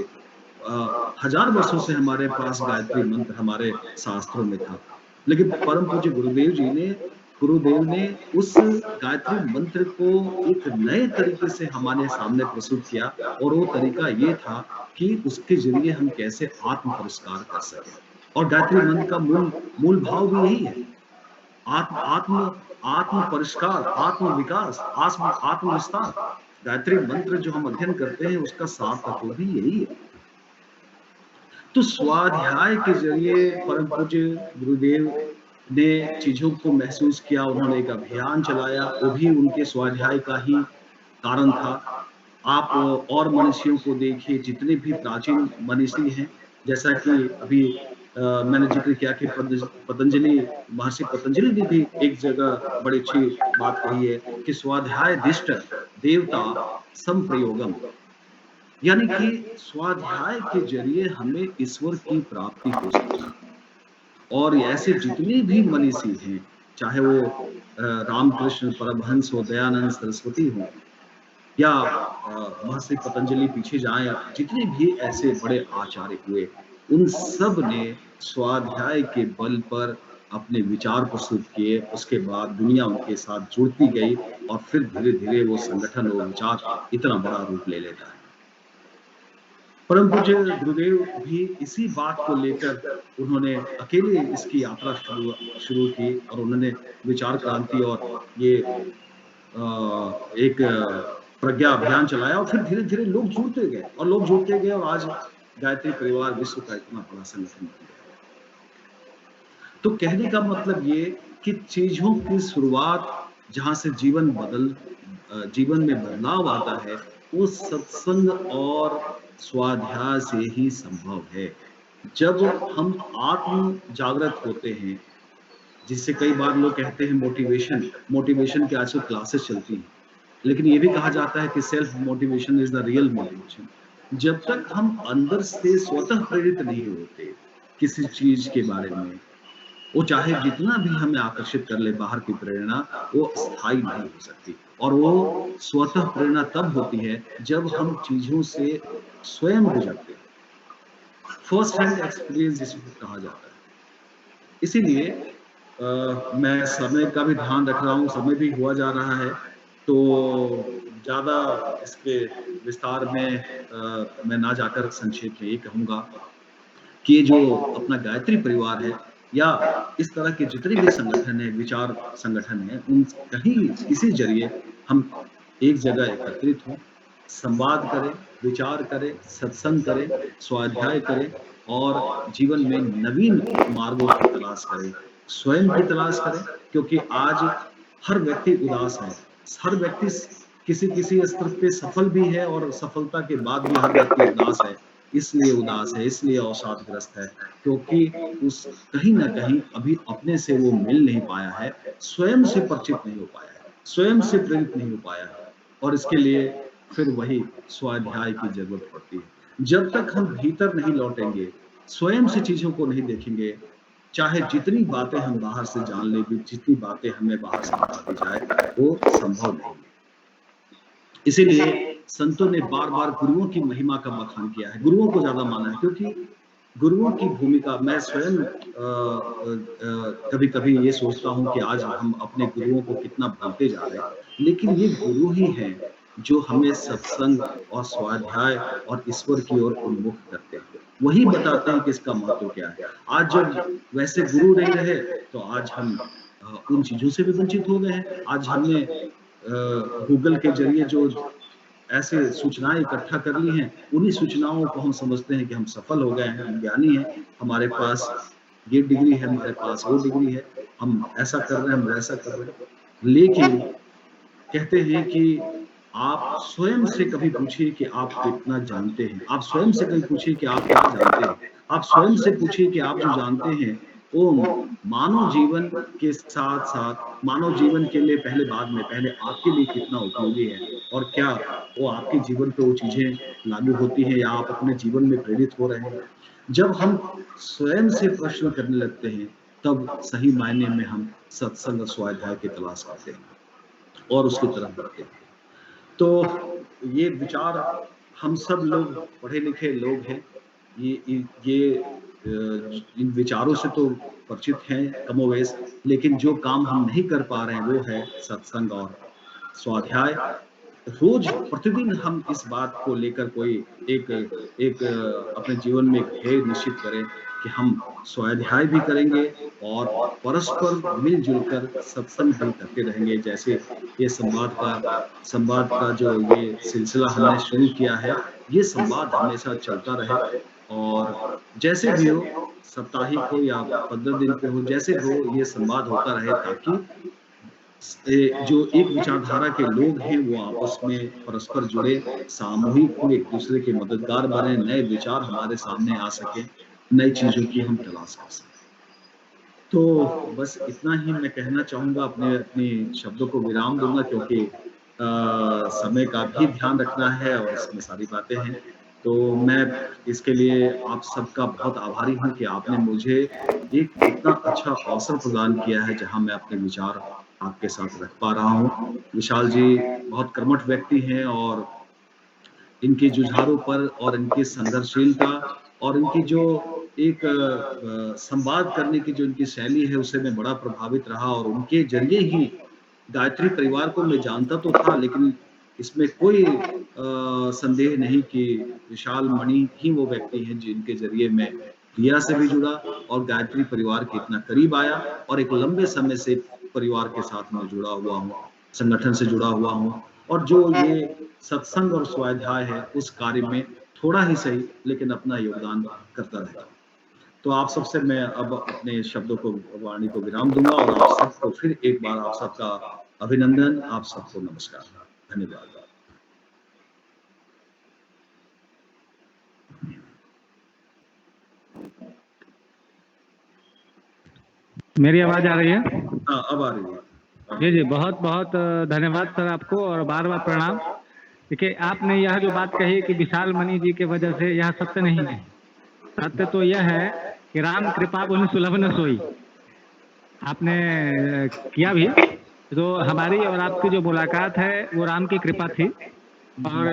हजार वर्षों से हमारे पास गायत्री मंत्र हमारे शास्त्रों में था। लेकिन परम पूज्य गुरुदेव ने उस गायत्री मंत्र को एक नए तरीके से हमारे सामने प्रस्तुत किया, और वो तरीका ये था कि उसके जरिए हम कैसे आत्म पुरस्कार कर सकें। और गायत्री मंत्र का मूल भाव भी यही है, आत्म परिष्कार, आत्म विकास, आत्म विस्तार। गायत्री मंत्र जो हम अध्ययन करते हैं, उसका सार तत्व भी यही है। तो स्वाध्याय के जरिए परम पूज्य गुरुदेव ने चीजों को महसूस किया। उन्होंने एक अभियान चलाया, वो भी उनके स्वाध्याय का ही कारण था। आप और मनीषियों को देखिए, जितने भी प्राचीन मनीषी हैं, जैसा कि अभी मैंने जिक्र किया कि महर्षि पतंजलि ने भी एक जगह बड़ी अच्छी बात कही है कि स्वाध्याय दिष्ट देवता संप्रयोगम, यानी कि स्वाध्याय के जरिए हमें ईश्वर की प्राप्ति हो सकती है। और ऐसे जितने भी मनीषी हैं, चाहे वो रामकृष्ण परमहंस हो, दयानंद सरस्वती हो, या महर्षि पतंजलि पीछे जाए, जितने भी ऐसे बड़े आचार्य हुए, उन सब ने स्वाध्याय के बल पर अपने विचार प्रस्तुत किए। उसके बाद दुनिया उनके साथ जुड़ती गई और फिर धीरे धीरे वो संगठन और विचार इतना बड़ा रूप ले लेता है। परम पूज्य गुरुदेव भी इसी बात को लेकर उन्होंने अकेले इसकी यात्रा शुरू की, और उन्होंने विचार क्रांति और ये एक प्रज्ञा अभियान चलाया, और फिर धीरे धीरे लोग जुड़ते गए और आज गायत्री परिवार विश्व का इतना बड़ा संगठन बन गया। तो कहने का मतलब ये कि चीजों की शुरुआत जहां से जीवन में बदलाव आता है, वो सत्संग और स्वाध्याय से ही संभव है। जब हम आत्म जागृत होते हैं, जिससे कई बार लोग कहते हैं मोटिवेशन की आजकल क्लासेस चलती हैं, लेकिन ये भी कहा जाता है कि self motivation is the real motivation. जब तक हम अंदर से स्वतः प्रेरित नहीं होते किसी चीज के बारे में, वो चाहे जितना भी हमें आकर्षित कर ले बाहर की प्रेरणा, वो स्थायी नहीं हो सकती। और वो स्वतः प्रेरणा तब होती है जब हम चीजों से स्वयं गुजरते हैं। फर्स्ट हैंड एक्सपीरियंस जिसको कहा जाता है। इसीलिए मैं समय का भी ध्यान रख रहा हूँ, समय भी हुआ जा रहा है, तो ज्यादा इसके विस्तार में मैं ना जाकर संक्षेप में ये कहूँगा कि जो अपना गायत्री परिवार है, या इस तरह के जितने भी संगठन है, विचार संगठन है, उन कहीं इसी जरिए हम एक जगह एकत्रित हों, संवाद करें, विचार करें, सत्संग करें, स्वाध्याय करें, और जीवन में नवीन मार्गों की तलाश करें, स्वयं की तलाश करें। क्योंकि आज हर व्यक्ति उदास है, हर व्यक्ति किसी किसी स्तर पे सफल भी है और सफलता के बाद भी हर व्यक्ति उदास है। इसलिए उदास है, इसलिए अवसादग्रस्त है, क्योंकि उस कहीं न कहीं अभी अपने से वो मिल नहीं पाया है, स्वयं से परिचित नहीं हो पाया है, स्वयं से प्रेरित नहीं हो पाया है और इसके लिए फिर वही स्वाध्याय की ज़रूरत पड़ती है। जब तक हम भीतर नहीं लौटेंगे, स्वयं से चीज़ों को नहीं देखेंगे, चाहे जितनी बातें हम बाहर से जान लें भी, जितनी बातें हमें बाहर से बता दी जाए, वो संभव नहीं है। इसीलिए संतों ने बार-बार गुरुओं की महिमा का बखान किया है, गुरुओं को ज़्यादा माना है, क्योंकि गुरुओं की भूमिका मैं स्वयं कभी-कभी ये सोचता हूँ कि आज हम अपने गुरुओं को कितना भूलते जा रहे हैं, लेकिन ये गुरु ही हैं जो हमें सत्संग और स्वाध्याय और ईश्वर की ओर उन्मुख करते हैं। वही बताते हैं कि इसका महत्व क्या है। आज जब वैसे गुरु नहीं रहे, तो आज हम उन चीज़ों से भी वंचित हो गए हैं। आज हमने गूगल के ज़रिए जो ऐसे सूचनाएँ इकट्ठा कर ली हैं, उन्हीं सूचनाओं को हम समझते हैं कि हम सफल हो गए हैं, हम ज्ञानी हैं, हमारे पास ये डिग्री है, हमारे पास वो डिग्री है, हम ऐसा कर रहे हैं, हम वैसा कर रहे हैं। लेकिन कहते हैं कि आप स्वयं से कभी पूछिए कि आप कितना जानते हैं। आप स्वयं से कभी पूछिए कि आप क्या जानते हैं। आप स्वयं से पूछिए कि आप जो जानते हैं, वो मानव जीवन के साथ-साथ मानव जीवन के लिए पहले बाद में, पहले आपके लिए कितना उपयोगी है और क्या वो आपके जीवन पे वो चीज़ें लागू होती हैं या आप अपने जीवन में प्रेरित हो रहे हैं। जब हम स्वयं से प्रश्न करने लगते हैं, तब सही मायने में हम सत्संग और स्वाध्याय की तलाश करते हैं और उसकी तरफ बढ़ते हैं। तो ये विचार हम सब लोग पढ़े-लिखे लोग हैं। इन विचारों से तो परिचित हैं कमोबेश, लेकिन जो काम हम नहीं कर पा रहे हैं वो है सत्संग और स्वाध्याय। रोज प्रतिदिन हम इस बात को लेकर कोई एक एक अपने जीवन में एक ध्येय निश्चित करें कि हम स्वाध्याय भी करेंगे और परस्पर मिलजुल कर सत्संग भी करते रहेंगे। जैसे ये संवाद का जो ये सिलसिला हमने शुरू किया है, ये संवाद हमेशा चलता रहे और जैसे भी हो, साप्ताहिक हो या 15 दिन पे हो, जैसे हो ये संवाद होता रहे ताकि जो एक विचारधारा के लोग हैं वो आपस में परस्पर जुड़े, सामूहिक हो, एक दूसरे के मददगार बने, नए विचार हमारे सामने आ सके, नई चीज़ों की हम तलाश कर सकें। तो बस इतना ही मैं कहना चाहूँगा, अपने शब्दों को विराम दूँगा क्योंकि समय का भी ध्यान रखना है और इसमें सारी बातें हैं। तो मैं इसके लिए आप सबका बहुत आभारी हूँ कि आपने मुझे एक इतना अच्छा अवसर प्रदान किया है जहाँ मैं अपने विचार आपके साथ रख पा रहा हूँ। विशाल जी बहुत कर्मठ व्यक्ति हैं और इनके जुझारों पर और इनकी संघर्षशीलता और इनकी जो एक संवाद करने की जो इनकी शैली है उससे मैं बड़ा प्रभावित रहा और उनके ज़रिए ही गायत्री परिवार को मैं जानता तो था, लेकिन इसमें कोई संदेह नहीं कि विशाल मणि ही वो व्यक्ति हैं जिनके ज़रिए मैं दिया से भी जुड़ा और गायत्री परिवार के इतना करीब आया और एक लंबे समय से परिवार के साथ मैं जुड़ा हुआ हूँ, संगठन से जुड़ा हुआ हूँ और जो ये सत्संग और स्वाध्याय है उस कार्य में थोड़ा ही सही लेकिन अपना योगदान करता रहता हूँ। तो आप सबसे मैं अब अपने शब्दों को, वाणी को विराम दूंगा और आप सबको फिर एक बार आप सबका अभिनंदन, आप सबको नमस्कार, धन्यवाद। मेरी आवाज आ रही है? हाँ, अब आ रही है। जी जी, बहुत बहुत धन्यवाद सर आपको और बार बार प्रणाम। देखिए, आपने यह जो बात कही कि विशाल मणि जी के वजह से, यह सत्य नहीं है। सत्य तो यह है कि राम कृपा बिनु सुलभ न सोई। आपने किया भी, तो हमारी और आपकी जो मुलाकात है वो राम की कृपा थी। और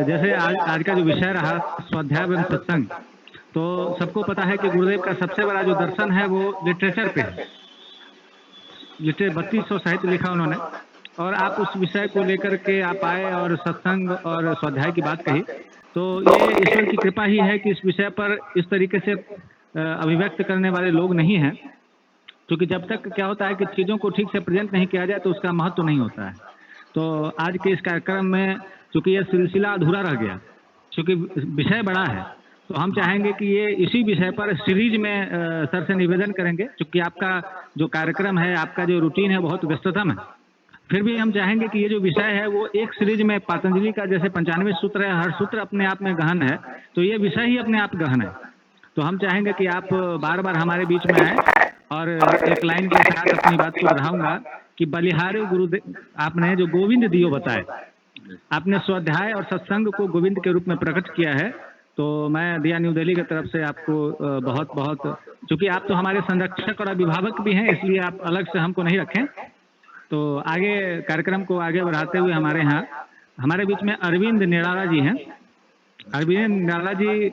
जैसे आज का जो विषय रहा स्वाध्याय एवं सत्संग, तो सबको पता है कि गुरुदेव का सबसे बड़ा जो दर्शन है वो लिटरेचर पे है। 3200 साहित्य लिखा उन्होंने और आप उस विषय को लेकर के आप आए और सत्संग और स्वाध्याय की बात कही, तो ये ईश्वर की कृपा ही है कि इस विषय पर इस तरीके से अभिव्यक्त करने वाले लोग नहीं हैं। क्योंकि जब तक क्या होता है कि चीज़ों को ठीक से प्रेजेंट नहीं किया जाए तो उसका महत्व नहीं होता है। तो आज के इस कार्यक्रम में चूंकि यह सिलसिला अधूरा रह गया, क्योंकि विषय बड़ा है, तो हम चाहेंगे कि ये इसी विषय पर सीरीज में सर से निवेदन करेंगे, क्योंकि आपका जो कार्यक्रम है, आपका जो रूटीन है बहुत व्यस्ततम है। फिर भी हम चाहेंगे कि ये जो विषय है वो एक सीरीज में, पतंजलि का जैसे 95 सूत्र है, हर सूत्र अपने आप में गहन है, तो ये विषय ही अपने आप गहन है। तो हम चाहेंगे कि आप बार बार हमारे बीच में आए, और एक लाइन के साथ अपनी बात को बढ़ाऊंगा कि बलिहारी गुरुदेव, आपने जो गोविंद दियो बताए, आपने स्वाध्याय और सत्संग को गोविंद के रूप में प्रकट किया है। तो मैं दिया न्यू दिल्ली की तरफ से आपको बहुत बहुत, चूंकि आप तो हमारे संरक्षक और अभिभावक भी हैं, इसलिए आप अलग से हमको नहीं रखें। तो आगे कार्यक्रम को आगे बढ़ाते हुए हमारे यहाँ हमारे बीच में अरविंद निराला जी हैं। अरविंद निराला जी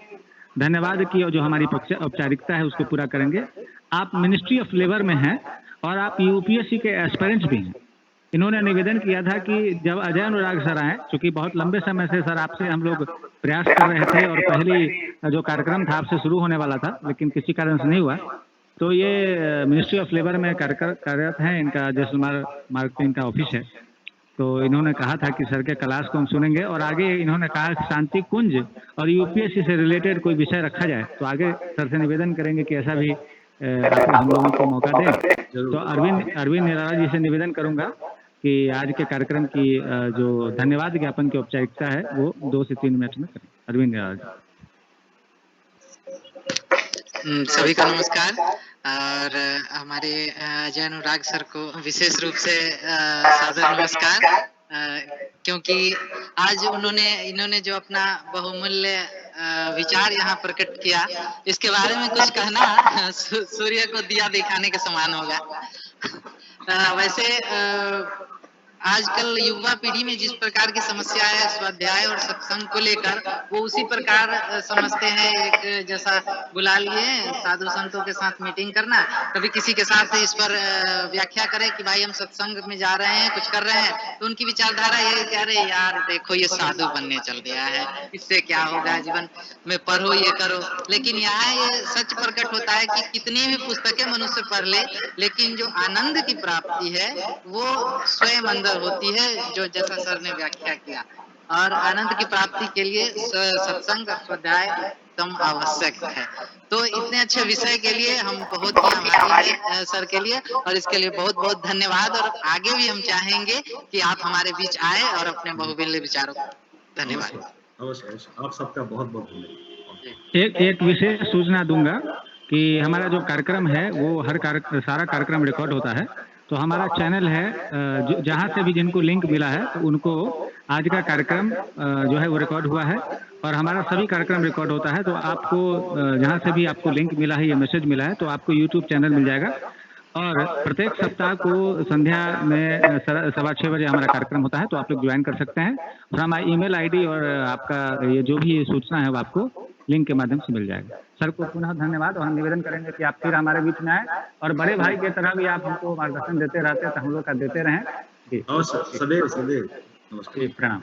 धन्यवाद की, और जो हमारी औपचारिकता है उसको पूरा करेंगे। आप मिनिस्ट्री ऑफ लेबर में हैं और आप यूपीएससी के एस्पिरेंट्स भी हैं। इन्होंने निवेदन किया था कि जब अजय अनुराग सर आए, क्योंकि बहुत लंबे समय से सर आपसे हम लोग प्रयास कर रहे थे, और पहली जो कार्यक्रम था आपसे शुरू होने वाला था, लेकिन किसी कारण से नहीं हुआ। तो ये मिनिस्ट्री ऑफ लेबर में कार्यरत हैं, इनका जैसलमेर मार्केटिंग का ऑफिस है। तो इन्होंने कहा था कि सर के क्लास को हम सुनेंगे, और आगे इन्होंने कहा शांति कुंज और यूपीएससी से रिलेटेड कोई विषय रखा जाए। तो आगे सर से निवेदन करेंगे कि ऐसा भी आप हम लोगों को मौका दें। तो अरविंद निराला जी से निवेदन करूंगा कि आज के कार्यक्रम की जो धन्यवाद ज्ञापन की औपचारिकता है वो 2 से 3 मिनट में करें। अरविंद निराला जी। सभी को नमस्कार, और हमारे अजय अनुराग सर को विशेष रूप से सादर नमस्कार, क्योंकि आज इन्होंने जो अपना बहुमूल्य विचार यहाँ प्रकट किया, इसके बारे में कुछ कहना सूर्य को दिया दिखाने के समान होगा। वैसे आजकल युवा पीढ़ी में जिस प्रकार की समस्या है स्वाध्याय और सत्संग को लेकर, वो उसी प्रकार समझते हैं। एक जैसा बुला लिए साधु संतों के साथ मीटिंग करना, कभी किसी के साथ इस पर व्याख्या करें कि भाई हम सत्संग में जा रहे हैं, कुछ कर रहे हैं, तो उनकी विचारधारा ये कह रहे यार देखो ये साधु बनने चल गया है, इससे क्या होगा, जीवन में पढ़ो ये करो। लेकिन यहाँ ये सच प्रकट होता है कि कितनी भी पुस्तकें मनुष्य पढ़ ले, लेकिन जो आनंद की प्राप्ति है वो स्वयं अंदर होती है, जो जैसा सर ने व्याख्या किया। और आनंद की प्राप्ति के लिए सत्संग और स्वाध्याय एकदम आवश्यक है। तो इतने अच्छे विषय के लिए हम बहुत ही आभारी हैं सर के लिए, और इसके लिए बहुत बहुत धन्यवाद। और आगे भी हम चाहेंगे कि आप हमारे बीच आए और अपने बहुमूल्य विचारों को धन्यवाद। अवश्य, आप सबका बहुत बहुत धन्यवाद। एक विशेष सूचना दूंगा कि हमारा जो कार्यक्रम है वो सारा कार्यक्रम रिकॉर्ड होता है। तो हमारा चैनल है, जहाँ से भी जिनको लिंक मिला है तो उनको आज का कार्यक्रम जो है वो रिकॉर्ड हुआ है, और हमारा सभी कार्यक्रम रिकॉर्ड होता है। तो आपको जहाँ से भी आपको लिंक मिला है या मैसेज मिला है तो आपको यूट्यूब चैनल मिल जाएगा। और प्रत्येक सप्ताह को संध्या में 6:15 बजे हमारा कार्यक्रम होता है, तो आप लोग ज्वाइन कर सकते हैं। और हमारा ईमेल आईडी और आपका ये जो भी सूचना है वो आपको लिंक के माध्यम से मिल जाएगा। सर को पुनः धन्यवाद, और हम निवेदन करेंगे कि आप फिर हमारे बीच में आए, और बड़े भाई की तरह भी आप हमको मार्गदर्शन देते रहते हैं, तो हम लोग का देते रहें। सदैव नमस्कार, प्रणाम।